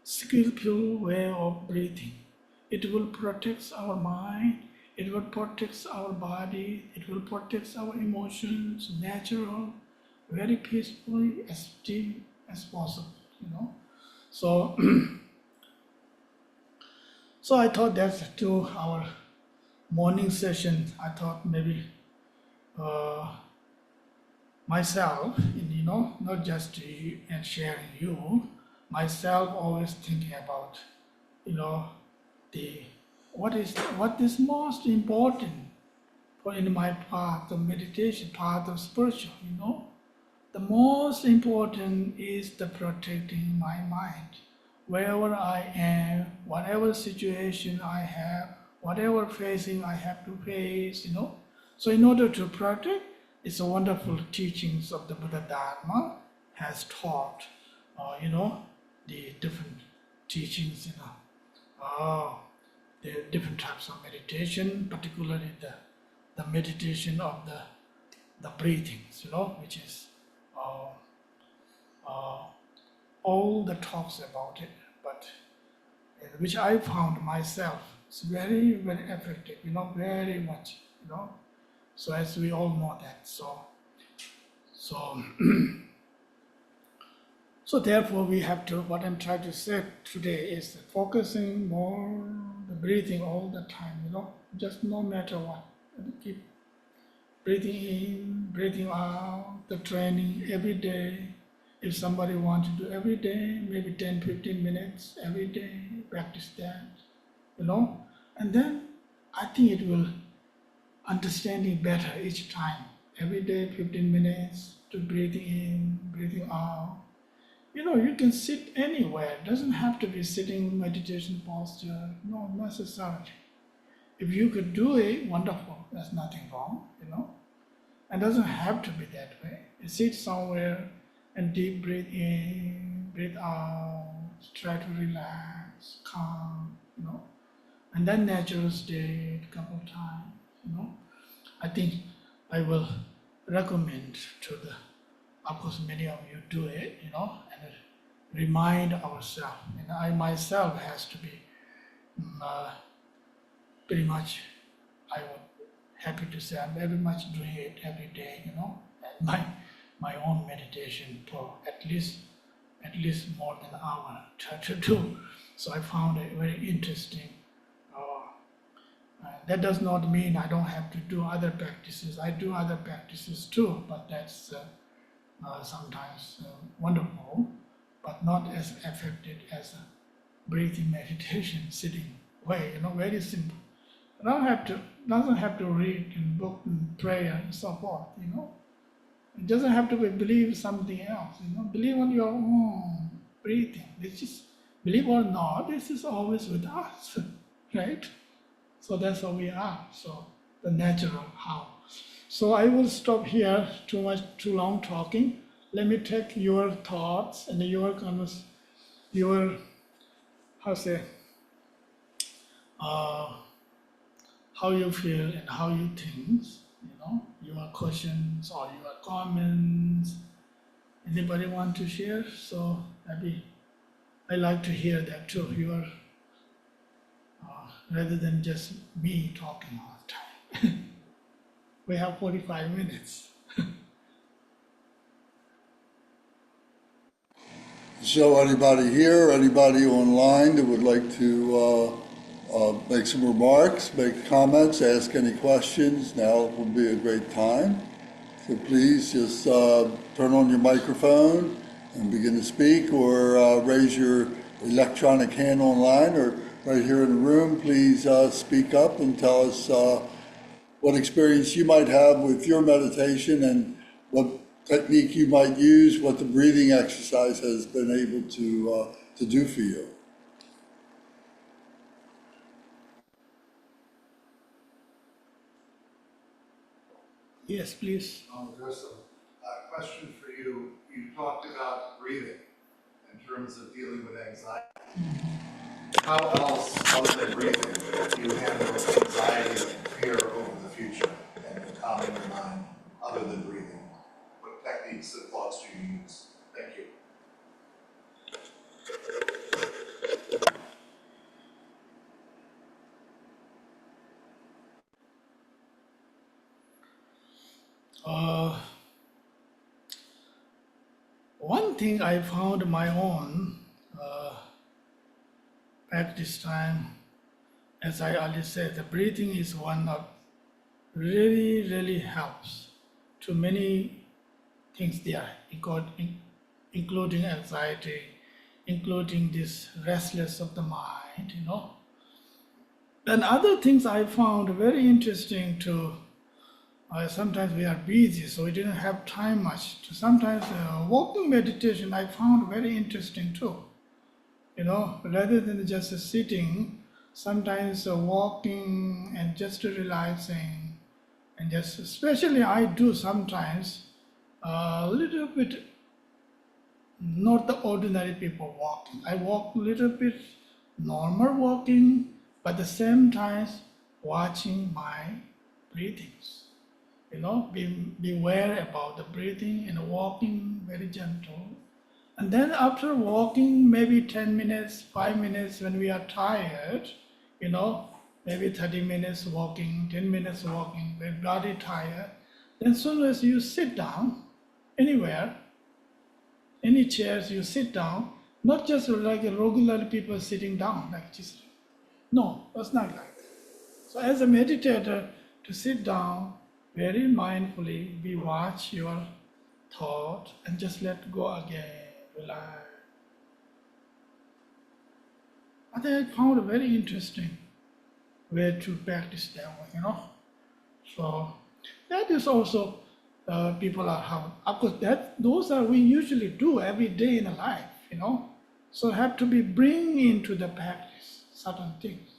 skillful way of breathing. It will protect our mind, it will protect our body, it will protect our emotions, natural, very peacefully, as deep as possible, you know. So, so I thought that's to our morning session. I thought maybe myself, not just you and sharing you, myself always thinking about, what is most important in my path of meditation, path of spiritual, The most important is the protecting my mind. Wherever I am, whatever situation I have, whatever facing I have to face, So in order to protect, it's a wonderful teachings of the Buddha Dharma has taught, the different teachings, the different types of meditation, particularly the meditation of the breathings, which is all the talks about it, but which I found myself is very, very effective, very much, So as we all know that, so therefore we have to, what I'm trying to say today is focusing more the breathing all the time, just no matter what. Keep breathing in, breathing out, the training every day. If somebody wants to do every day, maybe 10, 15 minutes every day, practice that, And then I think it will understanding better each time. Every day, 15 minutes to breathing in, breathing out. You can sit anywhere. It doesn't have to be sitting meditation posture. No, necessarily. If you could do it, wonderful. There's nothing wrong, It doesn't have to be that way. You sit somewhere and deep breathe in, breathe out, try to relax, calm, And then natural state a couple of times, I think I will recommend of course many of you do it, and remind ourselves. And I myself has to be pretty much, I would happy to say I'm very much doing it every day, and my own meditation for at least more than an hour try to do. So I found it very interesting. That does not mean I don't have to do other practices. I do other practices too, but that's sometimes wonderful, but not as effective as a breathing meditation, sitting way, very simple. Doesn't have to read in book and prayer and so forth, It doesn't have to believe something else, Believe on your own breathing. It's just, believe or not, this is always with us, right? So that's how we are. So the natural how. So I will stop here. Too long talking. Let me take your thoughts and your how say uh, how you feel and how you think. Your questions or your comments. Anybody want to share? So maybe I like to hear that too. Rather than just me talking all the time. We have 45 minutes. So anybody here, anybody online that would like to make some remarks, make comments, ask any questions, now would be a great time. So please just turn on your microphone and begin to speak, or raise your electronic hand online, or right here in the room, please speak up and tell us what experience you might have with your meditation and what technique you might use, what the breathing exercise has been able to do for you. Yes, please. Lama Gursam, a question for you. You talked about breathing in terms of dealing with anxiety. How else, other than breathing, do you handle anxiety and fear over the future and calming your mind, other than breathing? What techniques and thoughts do you use? Thank you. One thing I found my own practice time, as I already said, the breathing is one of really, really helps to many things there, including anxiety, including this restless of the mind. And other things I found very interesting too. Sometimes we are busy, so we didn't have time much. Sometimes walking meditation I found very interesting too. Rather than just sitting, sometimes walking and just relaxing, and just especially I do sometimes a little bit not the ordinary people walking. I walk a little bit normal walking, but at the same time watching my breathings. Be aware about the breathing and walking very gentle. And then after walking maybe 10 minutes, 5 minutes when we are tired, maybe 30 minutes walking, 10 minutes walking, when body tired, then as soon as you sit down anywhere, any chairs you sit down, not just like regular people sitting down, like just, no, that's not like that. So as a meditator, to sit down very mindfully, we watch your thought and just let go again, relax. I think I found a very interesting way to practice that one. So that is also people are having. Of course, those are we usually do every day in a life. So have to be bring into the practice certain things,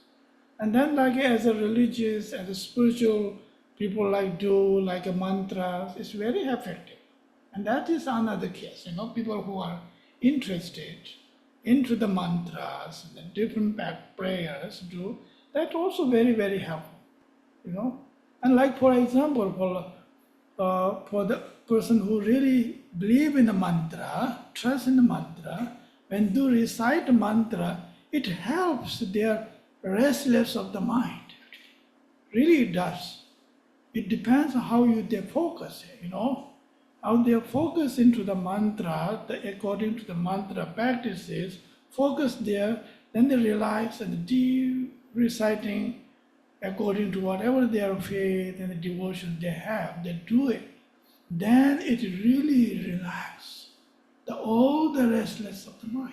and then like as a religious, as a spiritual people do like a mantra. It's very effective, and that is another case. People who are interested into the mantras and the different prayers do that also very very helpful. And like for example, for the person who really believe in the mantra, trust in the mantra, when they recite the mantra, it helps their restless of the mind. Really it does. It depends on how they focus, how they focus into the mantra, according to the mantra practices, focus there, then they relax and deep reciting according to whatever their faith and the devotion they have, they do it. Then it really relaxes all the restless of the mind,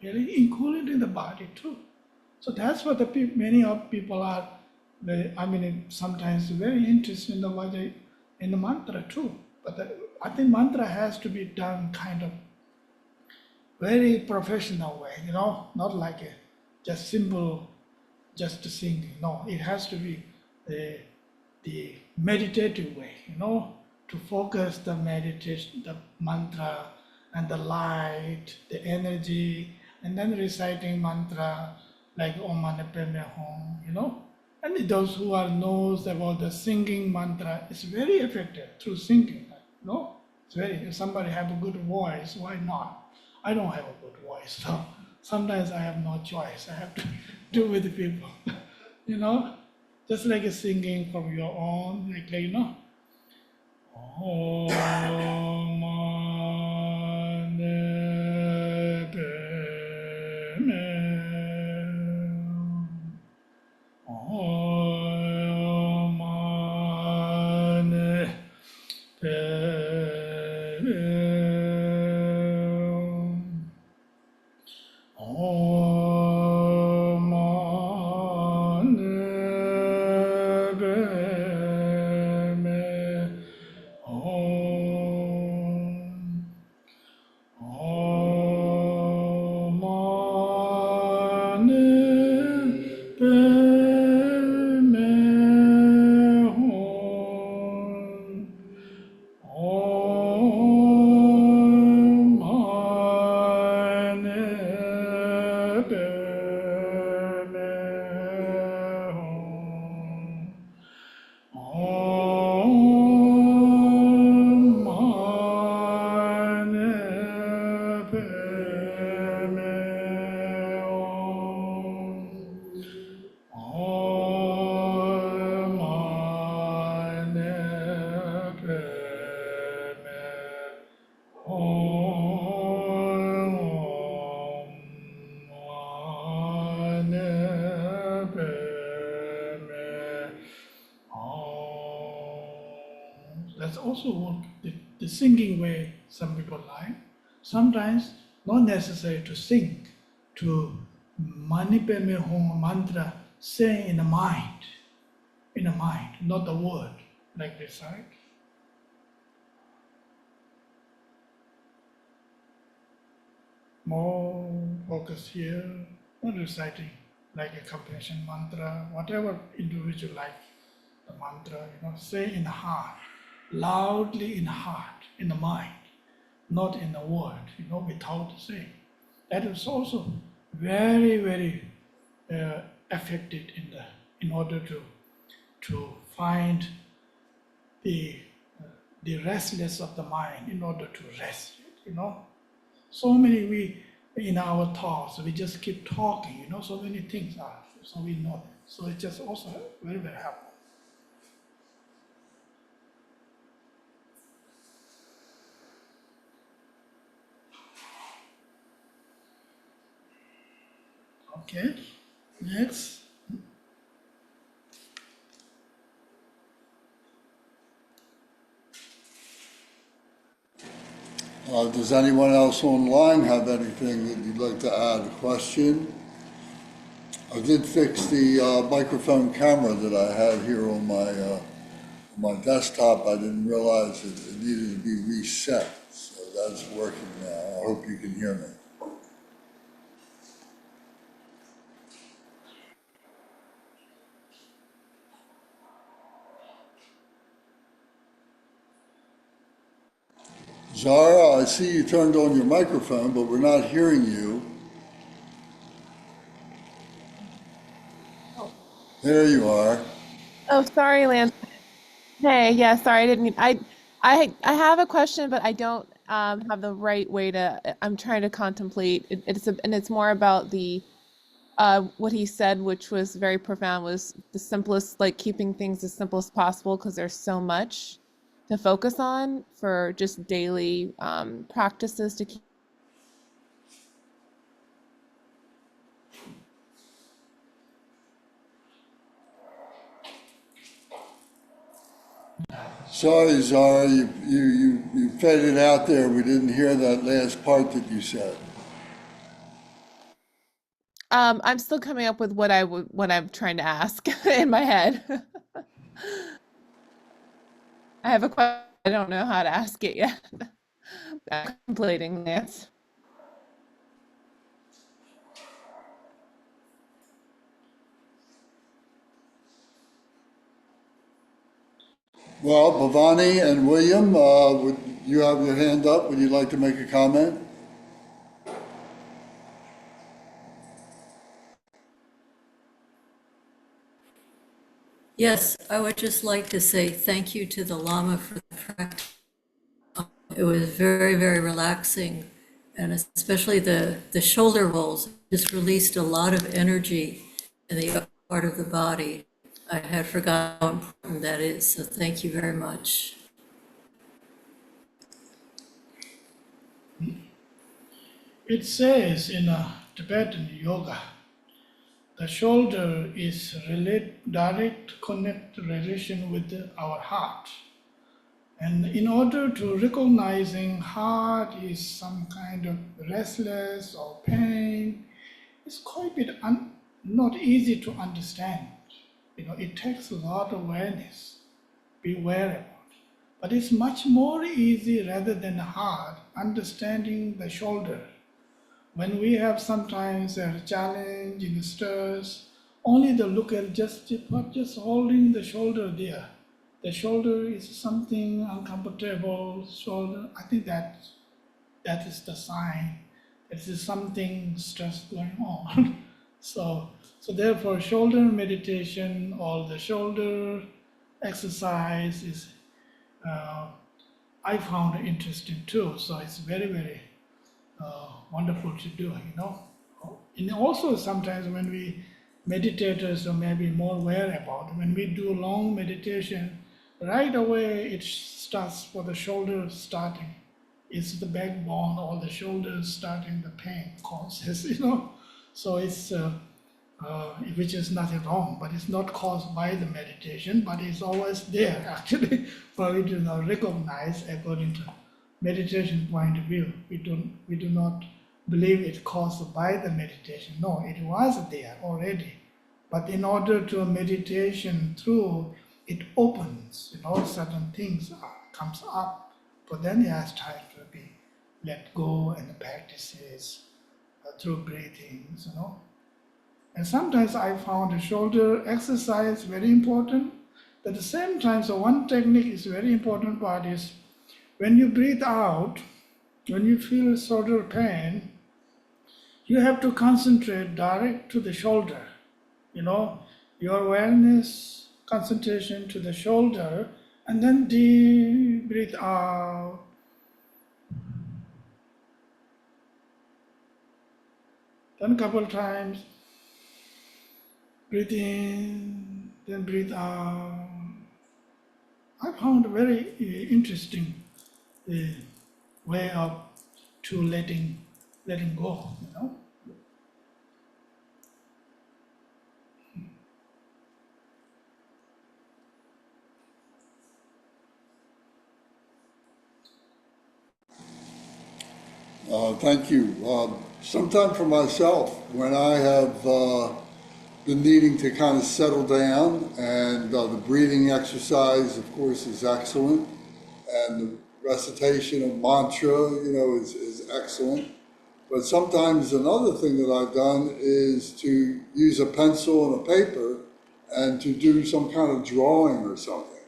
really, including the body too. So that's what many of people are. Sometimes very interested in the mantra too. But I think mantra has to be done kind of very professional way, not like just simple, just singing. No, it has to be the meditative way, to focus the meditation, the mantra and the light, the energy, and then reciting mantra like Om Mani Padme Hum. And those who are knows about the singing mantra, it's very effective through singing. It's very. If somebody have a good voice, why not? I don't have a good voice, so sometimes I have no choice. I have to do with the people, you know, just like a singing from your own, like. Om Mani Padme Om Mani Padme Om Mani Padme Om Om Mani Padme Hum. Om Mani Padme Hum. Om Mani Padme Hum. Om Mani Padme Om Mani Padme That's also one, the singing way some people like. Sometimes not necessary to sing, to Mani Padme Hum mantra, say in the mind, not the word, like this, right? More focus here, not reciting like a compassion mantra, whatever individual like the mantra, say in the heart, loudly in the heart, in the mind, not in the word, without saying. That is also very, very affected in order to find the restlessness of the mind in order to rest it. So many we in our thoughts we just keep talking. So many things are. So we know that. So it's just also very, very helpful. Okay, next. Does anyone else online have anything that you'd like to add? A question? I did fix the microphone camera that I had here on my desktop. I didn't realize it needed to be reset, so that's working now. I hope you can hear me. Zara, I see you turned on your microphone, but we're not hearing you. There you are. Oh, sorry, Lance. Hey, yeah, sorry, I didn't mean I have a question, but I don't have the right way to. I'm trying to contemplate. And it's more about the what he said, which was very profound, was the simplest, like keeping things as simple as possible because there's so much to focus on for just daily practices to keep. Sorry, Zara, you faded out there. We didn't hear that last part that you said. I'm still coming up with what I'm trying to ask in my head. I have a question. I don't know how to ask it yet. I'm contemplating, Lance. Well, Bhavani and William, would you have your hand up? Would you like to make a comment? Yes, I would just like to say thank you to the Lama for the practice. It was very, very relaxing, and especially the shoulder rolls just released a lot of energy in the upper part of the body. I had forgotten how important that is, so thank you very much. It says in Tibetan yoga, the shoulder is direct connect relation with our heart. And in order to recognizing heart is some kind of restless or pain, it's quite a bit not easy to understand. It takes a lot of awareness, be aware about. But it's much more easy rather than hard understanding the shoulder. When we have sometimes a challenge in the stress, only the look at just holding the shoulder there. The shoulder is something uncomfortable shoulder. I think that is the sign. There is something stress going on. so therefore shoulder meditation or the shoulder exercise is I found interesting too. So it's very, very wonderful to do. And also sometimes when we meditators are maybe more aware about, when we do long meditation, right away it starts for the shoulder starting. It's the backbone or the shoulders starting the pain causes. So it's, which is nothing wrong, but it's not caused by the meditation, but it's always there actually for you to recognize according to meditation point of view. We do not believe it's caused by the meditation. No, it was there already. But in order to meditation through, it opens, certain things comes up. But then it has time to be let go and the practices through breathing. And sometimes I found the shoulder exercise very important. At the same time, so one technique is very important part is when you breathe out, when you feel shoulder pain, you have to concentrate direct to the shoulder. Your awareness, concentration to the shoulder, and then deep breathe out. Then a couple times, breathe in, then breathe out. I found a very interesting way of to letting go. Thank you. Sometime for myself, when I have been needing to kind of settle down, and the breathing exercise, of course, is excellent, and the recitation of mantra, is excellent. But sometimes another thing that I've done is to use a pencil and a paper and to do some kind of drawing or something.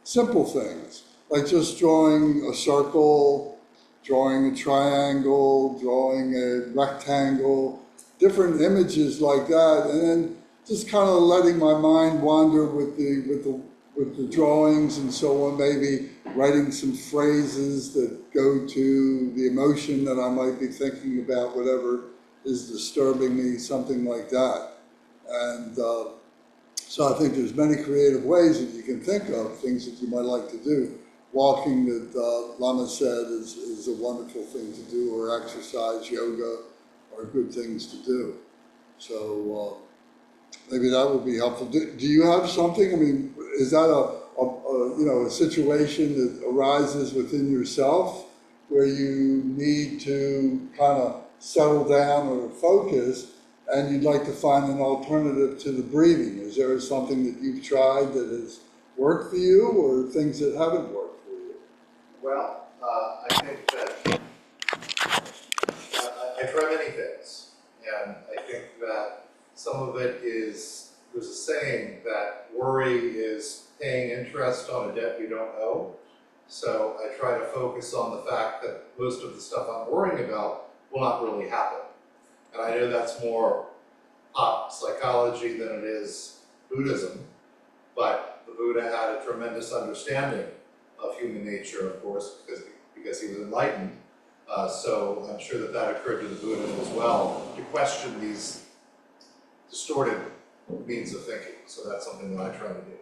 Simple things, like just drawing a circle, drawing a triangle, drawing a rectangle, different images like that, and then just kind of letting my mind wander with the drawings and so on, maybe writing some phrases that go to the emotion that I might be thinking about, whatever is disturbing me, something like that. And so I think there's many creative ways that you can think of, things that you might like to do. Walking, that Lama said, is a wonderful thing to do, or exercise, yoga, are good things to do. So maybe that would be helpful. Do you have something? I mean, is that a situation that arises within yourself where you need to kind of settle down or focus, and you'd like to find an alternative to the breathing? Is there something that you've tried that has worked for you, or things that haven't worked? Well, I think that I try many things, and I think that some of it is there's a saying that worry is paying interest on a debt you don't owe. So I try to focus on the fact that most of the stuff I'm worrying about will not really happen. And I know that's more pop psychology than it is Buddhism, but the Buddha had a tremendous understanding of human nature, of course, because he was enlightened. So I'm sure that that occurred to the Buddha as well, to question these distorted means of thinking. So that's something that I try to do.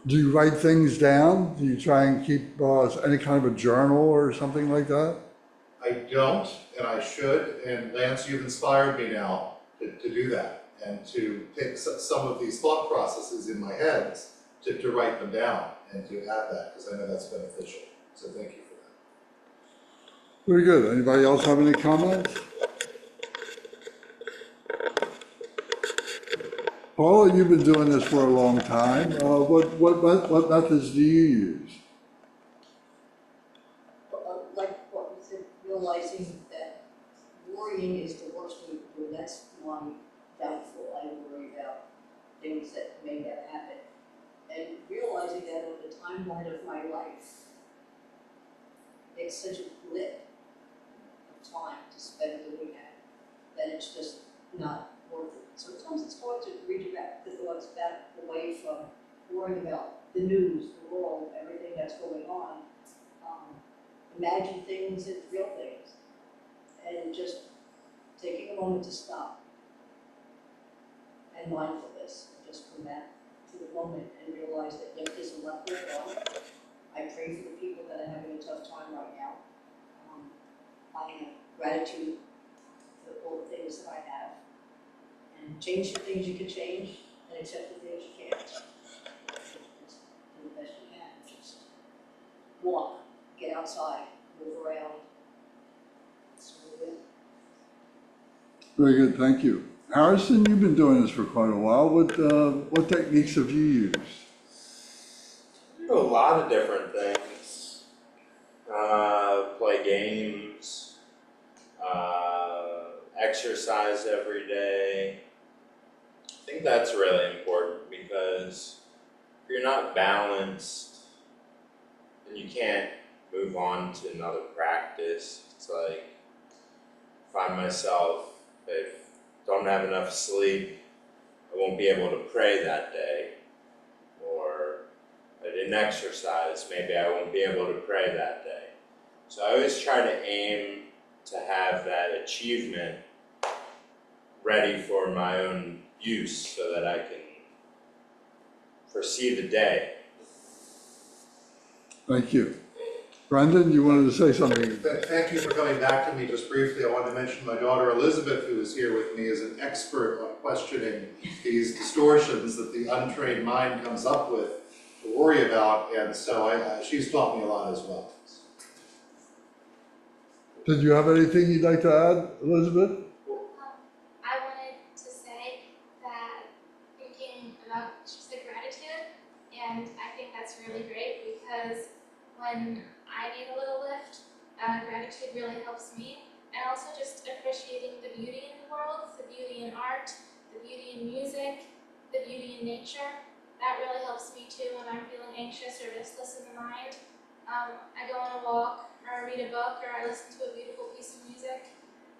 Do you write things down? Do you try and keep any kind of a journal or something like that? I don't, and I should, and Lance, you've inspired me now to do that, and to take some of these thought processes in my head to write them down and to add that, because I know that's beneficial. So thank you for that. Very good. Anybody else have any comments? Paula, you've been doing this for a long time. What methods do you use? Like what you said, realizing that worrying is the worst thing to do. That's my downfall. I worry about things that may never happen. And realizing that on the timeline of my life, it's such a blip of time to spend doing that it's just not worth it. Sometimes it's hard to redirect the thoughts back away from worrying about the news, the world, everything that's going on. Imagine things and real things, and just taking a moment to stop and mindfulness, and just come back to the moment and realize that if there's a lot going on, I pray for the people that are having a tough time right now. I have gratitude for all the things that I have, and change the things you can change, and accept the things you can't. Just do the best you can. Just walk. Get outside, move around. That's really good. Very good, thank you. Harrison, you've been doing this for quite a while. What techniques have you used? Do a lot of different things. Play games, exercise every day. I think that's really important, because if you're not balanced, then you can't move on to another practice. It's like, find myself, if I don't have enough sleep, I won't be able to pray that day. Or I didn't exercise, maybe I won't be able to pray that day. So I always try to aim to have that achievement ready for my own use, so that I can foresee the day. Thank you. Brendan, you wanted to say something? Thank you for coming back to me just briefly. I wanted to mention my daughter Elizabeth, who is here with me, is an expert on questioning these distortions that the untrained mind comes up with to worry about, and so she's taught me a lot as well. Did you have anything you'd like to add, Elizabeth? I wanted to say that thinking about just the gratitude, and I think that's really great, because when I need a little lift, gratitude really helps me. And also just appreciating the beauty in the world, the beauty in art, the beauty in music, the beauty in nature. That really helps me too when I'm feeling anxious or restless in the mind. I go on a walk, or I read a book, or I listen to a beautiful piece of music,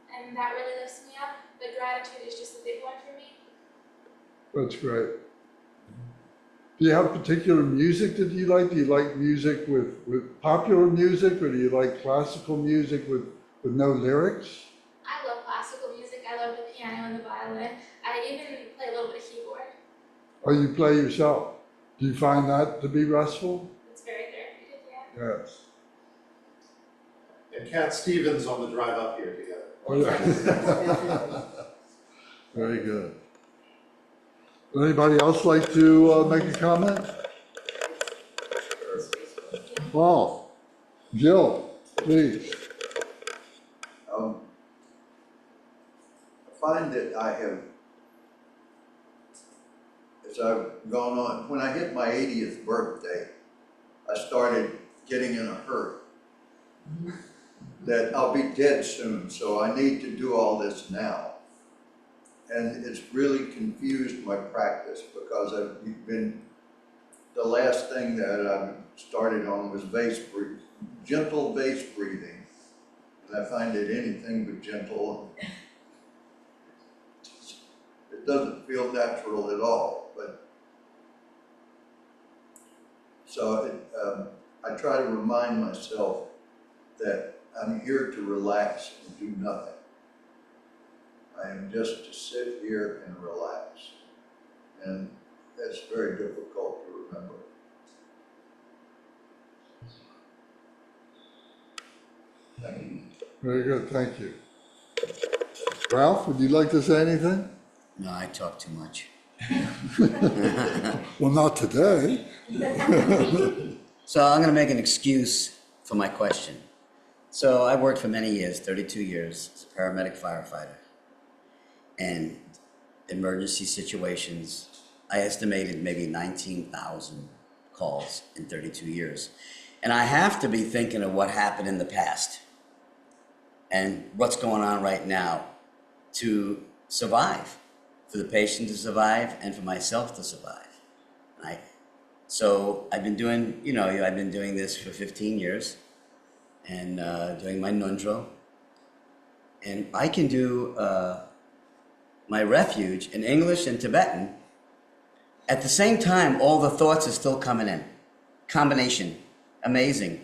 and that really lifts me up. But gratitude is just a big one for me. That's great. Do you have particular music that you like? Do you like music with popular music, or do you like classical music with no lyrics? I love classical music. I love the piano and the violin. I even play a little bit of keyboard. Or you play yourself? Do you find that to be restful? It's very therapeutic, yeah. Yes. And Cat Stevens on the drive up here together. Oh, yeah. Very good. Would anybody else like to make a comment? Paul, Jill, please. I find that I have, as I've gone on, when I hit my 80th birthday, I started getting in a hurry. That I'll be dead soon, so I need to do all this now. and it's really confused my practice because the last thing that I started on was gentle vase breathing. And I find it anything but gentle. It doesn't feel natural at all, but so I try to remind myself that I'm here to relax and do nothing. I am just to sit here and relax. And that's very difficult to remember. Thank you. Very good, thank you. Ralph, would you like to say anything? No, I talk too much. Well, not today. So I'm going to make an excuse for my question. So I worked for many years, 32 years, as a paramedic firefighter. And emergency situations, I estimated maybe 19,000 calls in 32 years. And I have to be thinking of what happened in the past and what's going on right now to survive, for the patient to survive and for myself to survive. So I've been doing, I've been doing this for 15 years and doing my Nundro. And I can do my refuge in English and Tibetan. At the same time, all the thoughts are still coming in. Combination, amazing.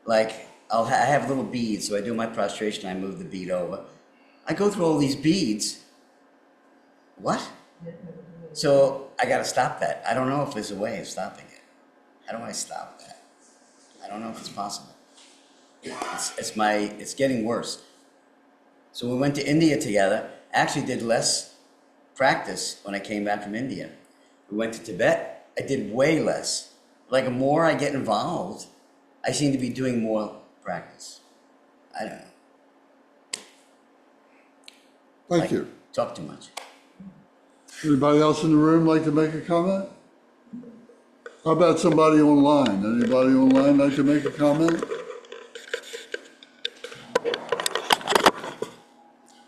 Like I have little beads, so I do my prostration, I move the bead over. I go through all these beads. What? So I gotta stop that. I don't know if there's a way of stopping it. How do I stop that? I don't know if it's possible. It's getting worse. So we went to India together, actually did less practice when I came back from India. We went to Tibet, I did way less. Like the more I get involved, I seem to be doing more practice. I don't know. Thank you. Talk too much. Anybody else in the room like to make a comment? How about somebody online? Anybody online like to make a comment?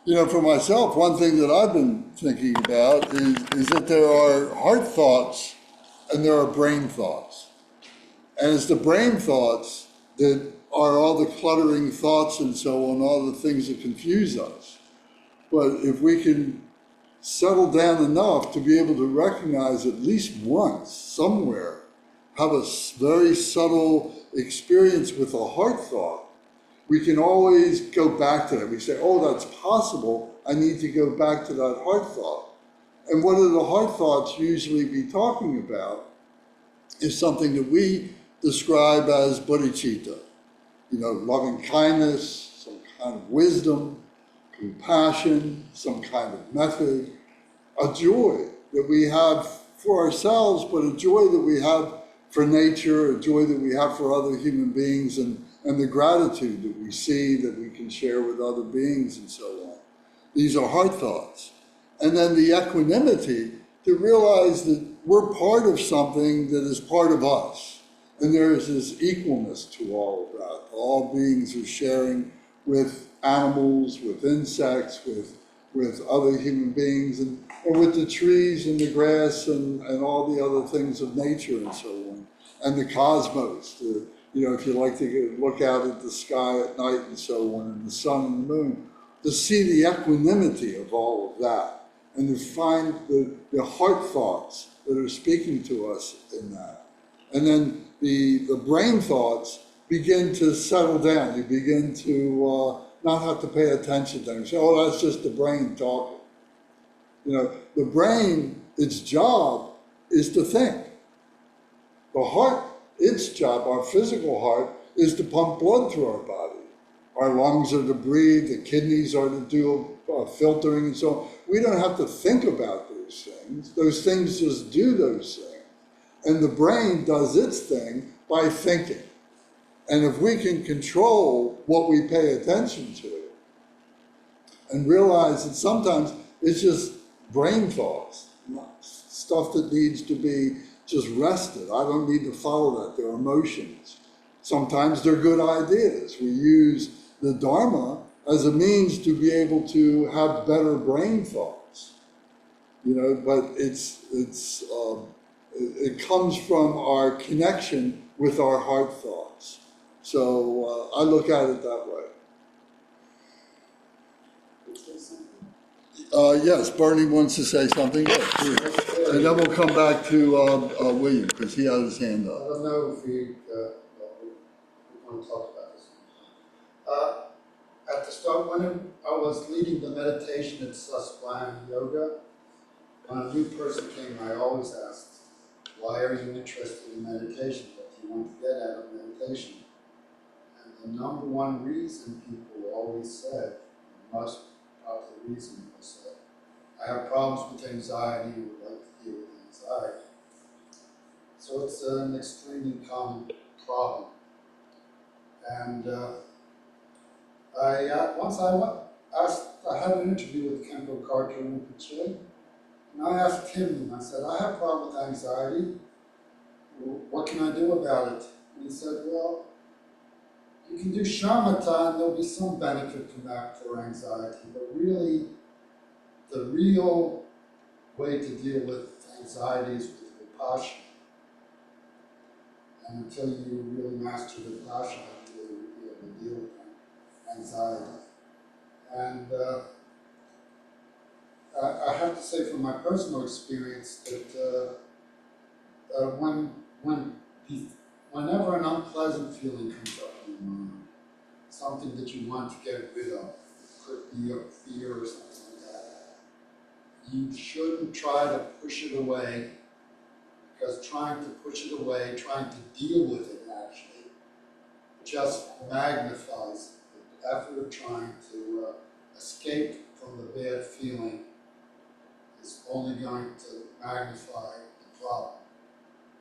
For myself, one thing that I've been thinking about is that there are heart thoughts and there are brain thoughts. And it's the brain thoughts that are all the cluttering thoughts and so on, all the things that confuse us. But if we can settle down enough to be able to recognize at least once, somewhere, have a very subtle experience with a heart thought, we can always go back to that. We say, oh, that's possible. I need to go back to that heart thought. And what do the heart thoughts usually be talking about is something that we describe as bodhicitta. Loving kindness, some kind of wisdom, compassion, some kind of method, a joy that we have for ourselves, but a joy that we have for nature, a joy that we have for other human beings, and the gratitude that we see that we can share with other beings and so on. These are heart thoughts. And then the equanimity to realize that we're part of something that is part of us. And there is this equalness to all of that. All beings are sharing with animals, with insects, with other human beings, and with the trees and the grass and all the other things of nature and so on. And the cosmos, if you like to look out at the sky at night and so on, and the sun and the moon, to see the equanimity of all of that, and to find the heart thoughts that are speaking to us in that. And then the brain thoughts begin to settle down. You begin to not have to pay attention to them. You say, oh, that's just the brain talking. The brain, its job is to think. The heart, its job, our physical heart, is to pump blood through our body. Our lungs are to breathe, the kidneys are to do filtering and so on. We don't have to think about those things. Those things just do those things. And the brain does its thing by thinking. And if we can control what we pay attention to and realize that sometimes it's just brain thoughts, stuff that needs to be just rested. I don't need to follow that. They're emotions. Sometimes they're good ideas. We use the Dharma as a means to be able to have better brain thoughts. you know, but it comes from our connection with our heart thoughts. So I look at it that way. Yes, Bernie wants to say something. Yes, please. And then we'll come back to William, because he has his hand I up. don't know if we want to talk about this. At the start, when I was leading the meditation at Susquehanna Yoga, when a new person came, I always asked, why are you interested in meditation? What do you want to get out of meditation? And the number one reason people always said, the most popular reason was that I have problems with anxiety and would like to deal with anxiety. So it's an extremely common problem. And once I had an interview with Kempo Karcher Rinpoche, and I asked him, I said, I have a problem with anxiety. What can I do about it? And he said, well, you can do shamatha and there'll be some benefit from that for anxiety, but really, the real way to deal with anxiety is with vipassana. And until you really master vipassana, you'll be able to deal with anxiety. And I have to say from my personal experience that whenever an unpleasant feeling comes up in your mind, something that you want to get rid of, it could be a fear or something like that, you shouldn't try to push it away, because trying to push it away, trying to deal with it actually, just magnifies the effort of trying to escape from the bad feeling is only going to magnify the problem.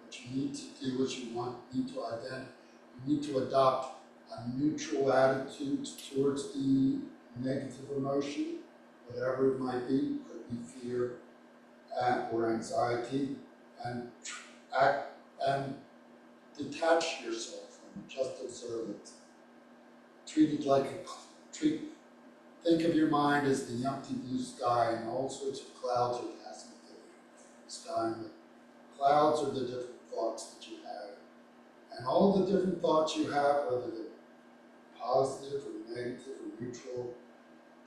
What you need to do, what you need to you need to adopt a neutral attitude towards the negative emotion, whatever it might be, could be fear or anxiety, and detach yourself from it, just observe it. Treat it like think of your mind as the empty blue sky, and all sorts of clouds are passing through the sky. And the clouds are the different thoughts that you have. And all the different thoughts you have, whether they're positive or negative or neutral,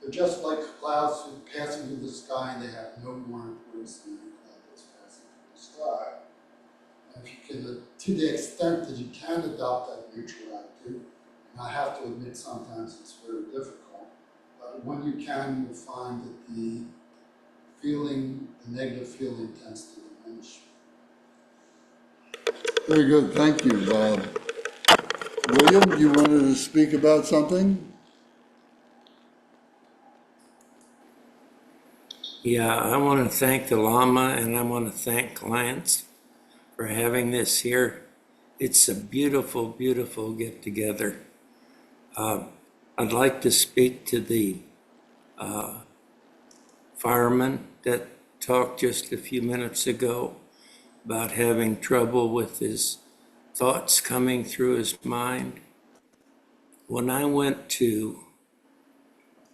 they're just like clouds passing through the sky, and they have no more importance than any cloud that's passing through the sky. And if you can, to the extent that you can adopt that neutral attitude, and I have to admit sometimes it's very difficult, but when you can, you'll find that the negative feeling tends to diminish. Very good, thank you. William, you wanted to speak about something? Yeah, I want to thank the Lama, and I want to thank clients for having this here. It's a beautiful, beautiful get-together. I'd like to speak to the fireman that talked just a few minutes ago about having trouble with his thoughts coming through his mind. When I went to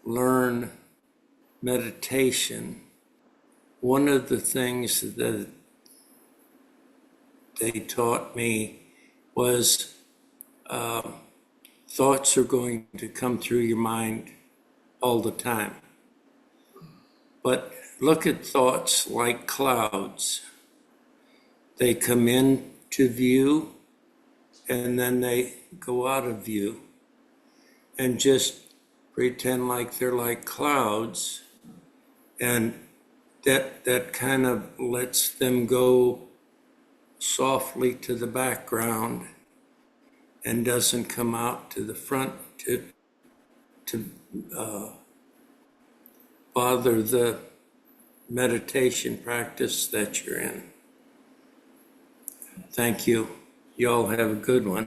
learn meditation, one of the things that they taught me was thoughts are going to come through your mind all the time. But look at thoughts like clouds. They come into view and then they go out of view, and just pretend like they're like clouds, and that kind of lets them go softly to the background and doesn't come out to the front to bother the meditation practice that you're in. Thank you. You all have a good one.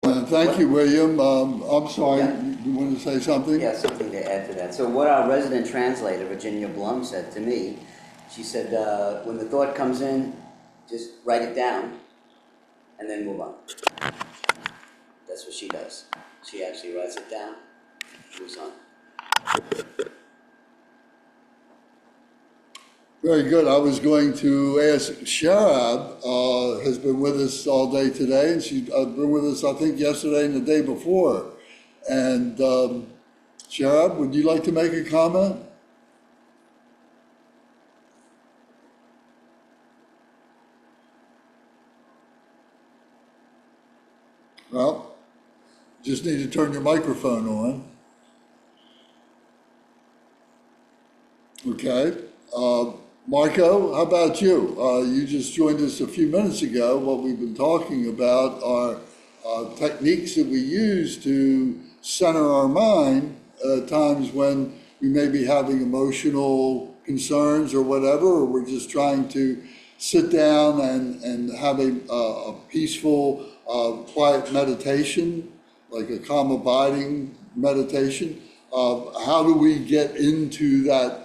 Thank you, William. I'm sorry, Yeah. you wanted to say something? Yeah, something to add to that. So what our resident translator, Virginia Blum, said to me, she said, when the thought comes in, just write it down and then move on. That's what she does. She actually writes it down, moves on. Very good. I was going to ask Sharab, has been with us all day today, and she's been with us, I think, yesterday and the day before. And Sharab, would you like to make a comment? Well, just need to turn your microphone on. Okay. Marco, how about you? You just joined us a few minutes ago. What we've been talking about are techniques that we use to center our mind at times when we may be having emotional concerns or whatever, or we're just trying to sit down and have a peaceful, quiet meditation, like a calm abiding meditation. How do we get into that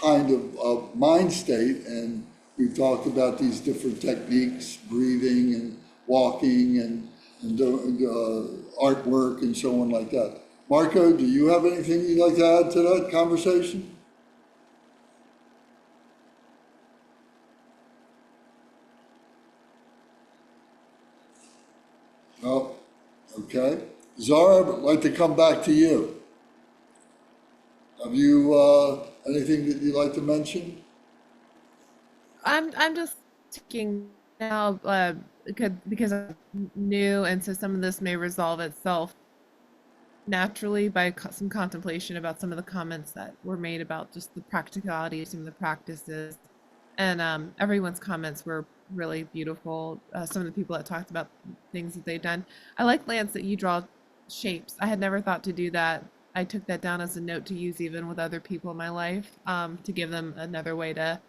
kind of mind state? And we've talked about these different techniques, breathing and walking and artwork and so on like that. Marco, do you have anything you'd like to add to that conversation? No? Okay. Zara, I'd like to come back to you. Have you anything that you'd like to mention? I'm just thinking now because I'm new, and so some of this may resolve itself naturally by some contemplation about some of the comments that were made about just the practicality of some of the practices. And everyone's comments were really beautiful. Some of the people that talked about things that they've done. I like, Lance, that you draw shapes. I had never thought to do that. I took that down as a note to use even with other people in my life, to give them another way to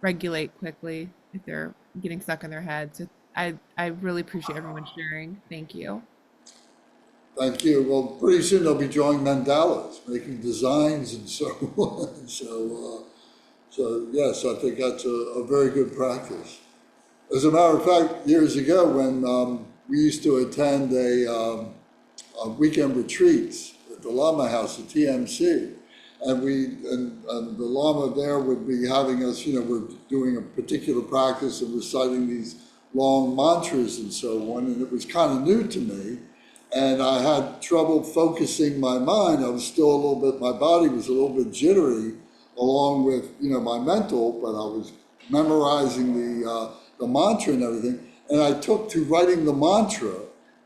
regulate quickly if they're getting stuck in their heads. So I really appreciate everyone sharing. Thank you. Thank you. Well, pretty soon they'll be drawing mandalas, making designs and so on. So yes, I think that's a very good practice. As a matter of fact, years ago when we used to attend a weekend retreats at the Lama House at TMC, and the Lama there would be having us, we're doing a particular practice and reciting these long mantras and so on, and it was kind of new to me. And I had trouble focusing my mind. I was still a little bit, my body was a little bit jittery along with, my mental, but I was memorizing the mantra and everything. And I took to writing the mantra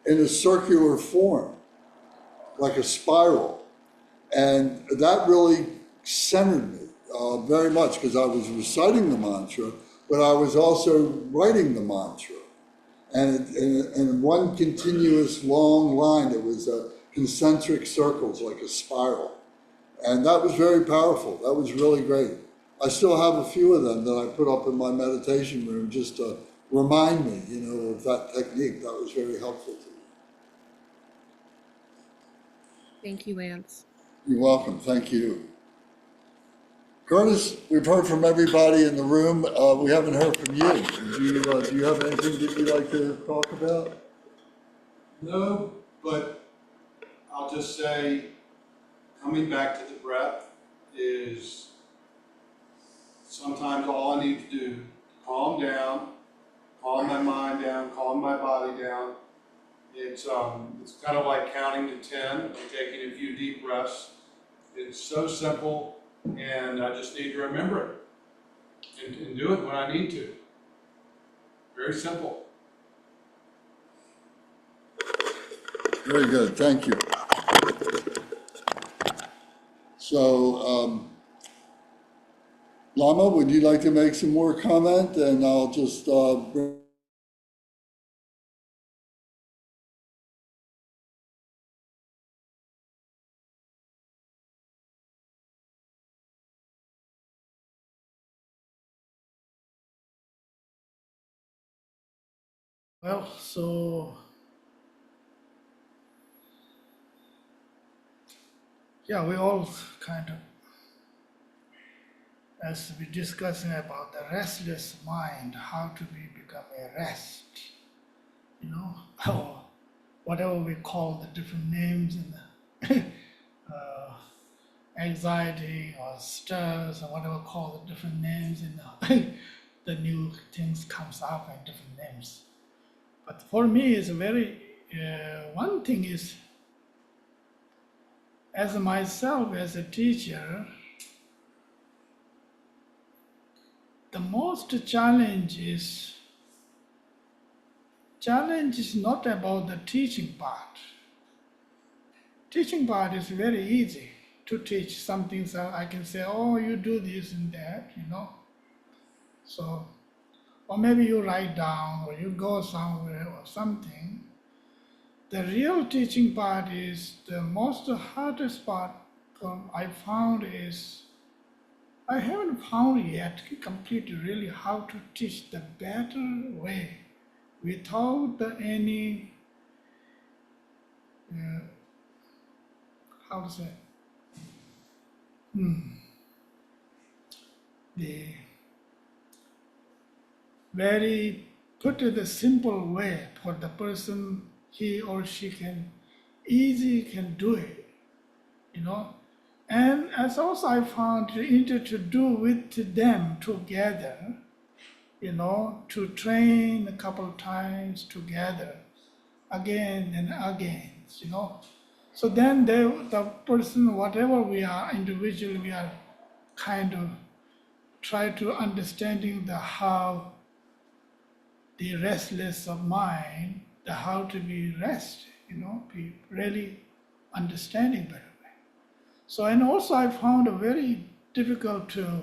in a circular form, like a spiral. And that really centered me very much because I was reciting the mantra, but I was also writing the mantra. And in one continuous long line, it was concentric circles, like a spiral. And that was very powerful. That was really great. I still have a few of them that I put up in my meditation room just to remind me, of that technique. That was very helpful to me. Thank you, Lance. You're welcome. Thank you. Curtis, we've heard from everybody in the room. We haven't heard from you. Do you have anything that you'd like to talk about? No, but I'll just say, coming back to the breath is sometimes all I need to do, calm down, calm my mind down, calm my body down. It's kind of like counting to 10 and taking a few deep breaths. It's so simple, and I just need to remember it and do it when I need to. Very simple. Very good. Thank you. So, Lama, would you like to make some more comment? And I'll just bring. Well, so yeah, we all kind of, as we discussing about the restless mind, how to become a rest, or whatever we call the different names in the anxiety or stress or whatever call the different names in the new things comes up in different names. But for me, it's very one thing is as myself as a teacher, the most challenge is not about the teaching part. Teaching part is very easy to teach something. So I can say, oh, you do this and that, So, or maybe you write down, or you go somewhere or something. The real teaching part is the most hardest part. I found is I haven't found yet completely really how to teach the better way without any how to say the very put it the simple way for the person he or she can do it, And as also I found to do with them together, to train a couple of times together, again and again, So then the person, whatever we are individually, we are kind of try to understanding the how the restless of mind, the how to be rest, be really understanding better way. So and also I found it very difficult to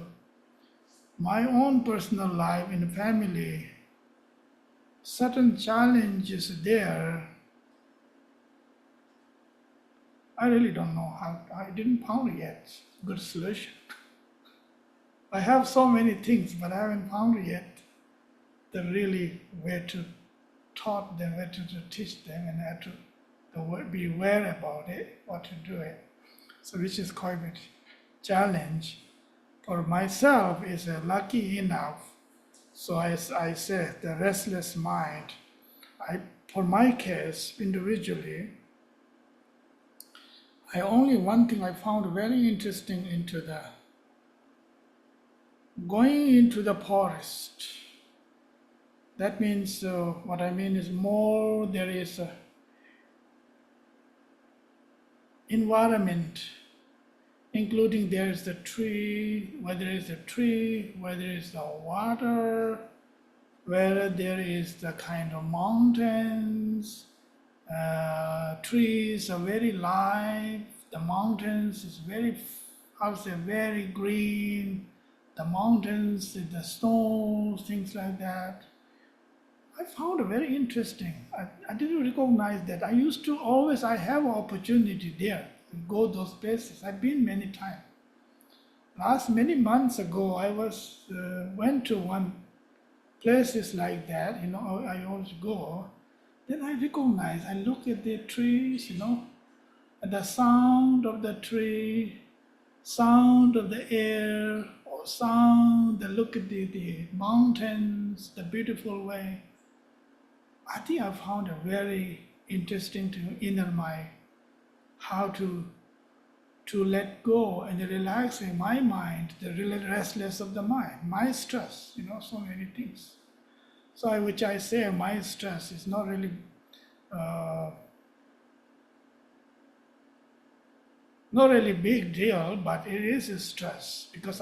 my own personal life in the family, certain challenges there. I really don't know how, I didn't found yet good solution. I have so many things, but I haven't found yet the really way to taught them, way to teach them, and how to be aware about it, what to do it. So which is quite a challenge. For myself is lucky enough. So as I said, the restless mind, for my case, individually, one thing I found very interesting into the going into the forest. That means, what I mean is more there is a environment, including there is the tree, whether it's a tree, whether it's the water, whether there is the kind of mountains, trees are very live, the mountains is very, I would say, very green, the mountains, the snow, things like that. I found it very interesting. I didn't recognize that. I used to always, I have an opportunity there to go those places. I've been many times. Many months ago, I went to one places like that, I always go. Then I recognize, I look at the trees, and the sound of the tree, sound of the air, or sound, look at the mountains, the beautiful way. I think I found it very interesting to inner my how to let go and relaxing my mind, the restless of the mind, my stress, so many things. So which I say my stress is not really not really big deal, but it is a stress because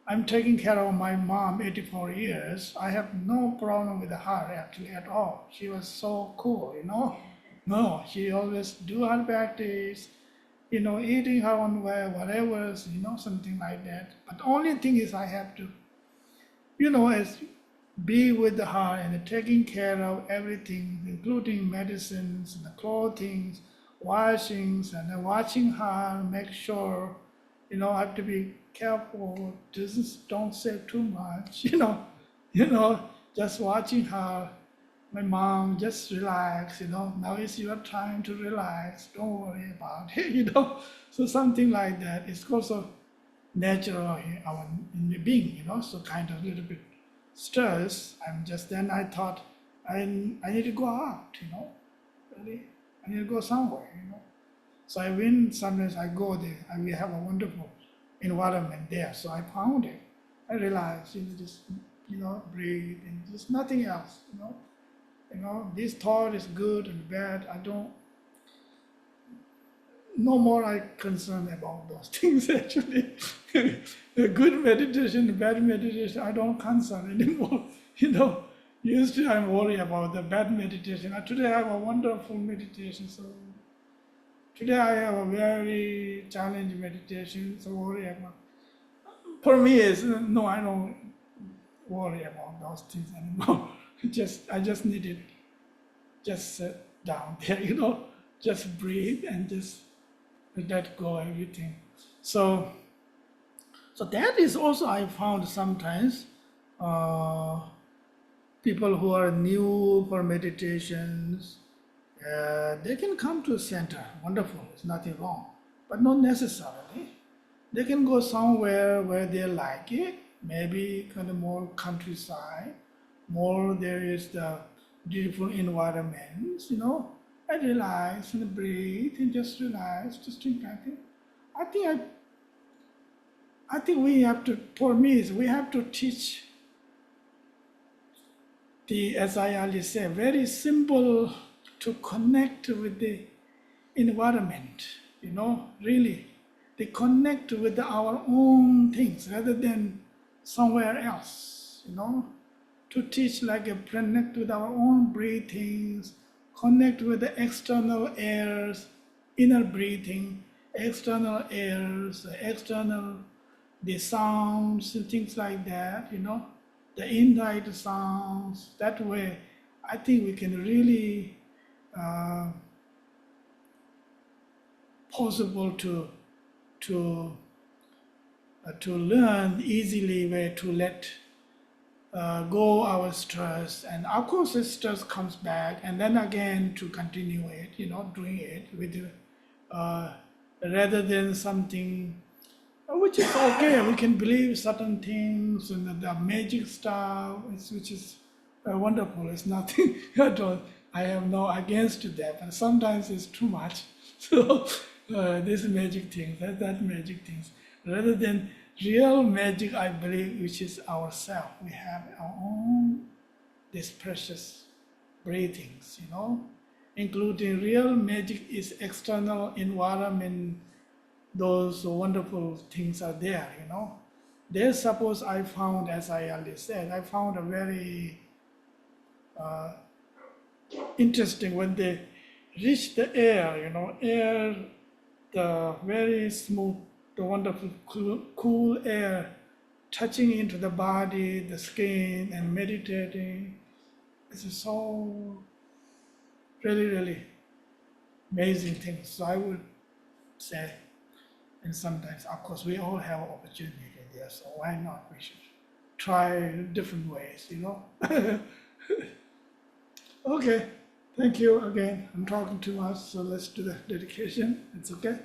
I'm taking care of my mom, 84 years. I have no problem with her actually at all. She was so cool, No, she always do her practice, eating her own way, whatever, something like that. But the only thing is I have to, as be with her and taking care of everything, including medicines, and the clothing, washings, and then watching her, make sure, I have to be careful, don't say too much, just watching her. My mom, just relax, now is your time to relax, don't worry about it, So something like that. It's also natural in the being, so kind of a little bit stress. Then I thought I need to go out, really. I need to go somewhere, you know. So I went, sometimes I go there, and we have a wonderful environment there. So I found it. I realized, just, breathe, and just nothing else, this thought is good and bad. I don't, no more I concerned about those things actually. The good meditation, bad meditation, I don't concern anymore, Used to I'm worried about the bad meditation. Today I have a wonderful meditation, so today I have a very challenging meditation, so worry about. For me, no, I don't worry about those things anymore. I just needed just sit down there, just breathe and just let go everything. So that is also I found sometimes people who are new for meditations, they can come to a center. Wonderful, there's nothing wrong, but not necessarily. They can go somewhere where they like it, maybe kind of more countryside, more there is the beautiful environments, and relax and breathe and just relax, just think nothing. I think we have to, for me, we have to teach as I always say, very simple to connect with the environment, really. They connect with our own things rather than somewhere else, to teach like a connect with our own breathings, connect with the external airs, inner breathing, external airs, the sounds and things like that, the indirect sounds. That way, I think we can really possible to learn easily where to let go our stress, and of course the stress comes back, and then again to continue it, doing it with rather than something which is okay. We can believe certain things and the magic stuff, which is wonderful. It's nothing. I have no against that, but sometimes it's too much. So this magic things, that magic things, rather than real magic, I believe, which is ourself. We have our own these precious breathings, including real magic is external environment. Those wonderful things are there, There, suppose I found, as I already said, I found a very interesting when they reach the air, air, the very smooth, the wonderful cool air touching into the body, the skin, and meditating. This is so really, really amazing thing. So I would say, and sometimes, of course, we all have opportunity there, so why not? We should try different ways, Okay, thank you again. I'm talking too much, so let's do the dedication. It's okay?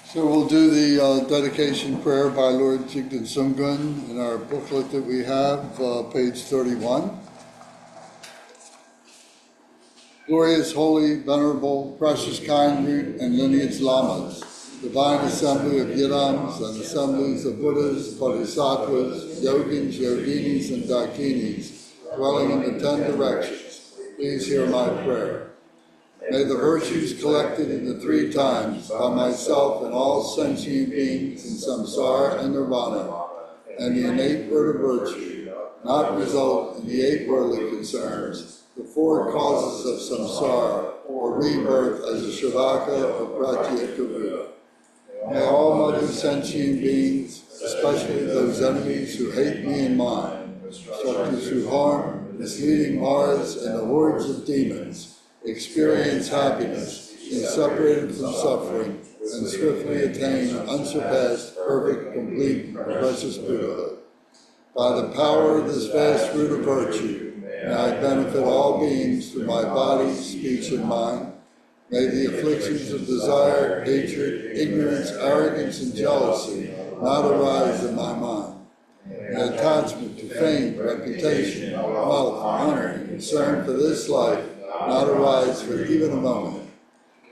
So we'll do the dedication prayer by Lord Jigten Sumgun in our booklet that we have, page 31. Glorious, holy, venerable, precious, kind root and lineage lamas, divine assembly of Yidams and assemblies of Buddhas, Bodhisattvas, Yogins, Yoginis, and Dakinis, dwelling in the 10 directions, please hear my prayer. May the virtues collected in the 3 times by myself and all sentient beings in samsara and nirvana, and the innate word of virtue, not result in the 8 worldly concerns, the 4 causes of samsara, or rebirth as a Shavaka or Pratyeka Buddha. May all mother sentient beings, especially those enemies who hate me and mine, Shaktis who harm, misleading Mars, and the hordes of demons, experience happiness, being separated from suffering, and swiftly attain unsurpassed, perfect, complete, and precious Buddhahood. By the power of this vast root of virtue, may I benefit all beings through my body, speech, and mind. May the afflictions of desire, hatred, ignorance, arrogance, and jealousy not arise in my mind. May attachment to fame, reputation, wealth, honor, and concern for this life not arise for even a moment.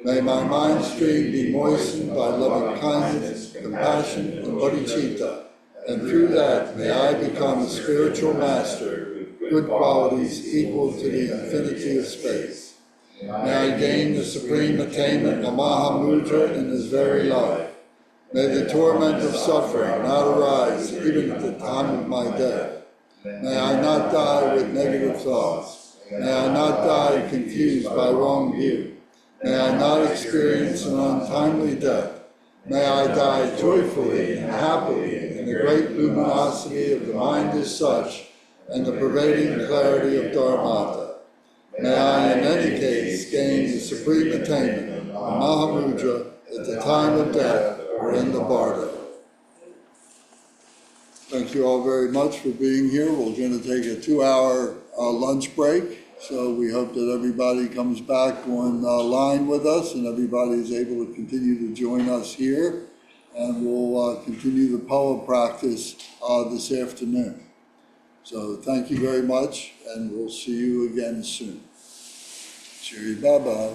May my mind stream be moistened by loving kindness, compassion, and bodhicitta, and through that may I become a spiritual master with good qualities equal to the infinity of space. May I gain the supreme attainment of Mahamudra in this very life. May the torment of suffering not arise even at the time of my death. May I not die with negative thoughts. May I not die confused by wrong view. May I not experience an untimely death. May I die joyfully and happily in the great luminosity of the mind as such and the pervading clarity of Dharmata. May I in any case gain the supreme attainment of Mahamudra at the time of death or in the bardo. Thank you all very much for being here. We're going to take a 2-hour lunch break. So we hope that everybody comes back on line with us and everybody is able to continue to join us here. And we'll continue the PHOWA practice this afternoon. So thank you very much, and we'll see you again soon. Shri Baba.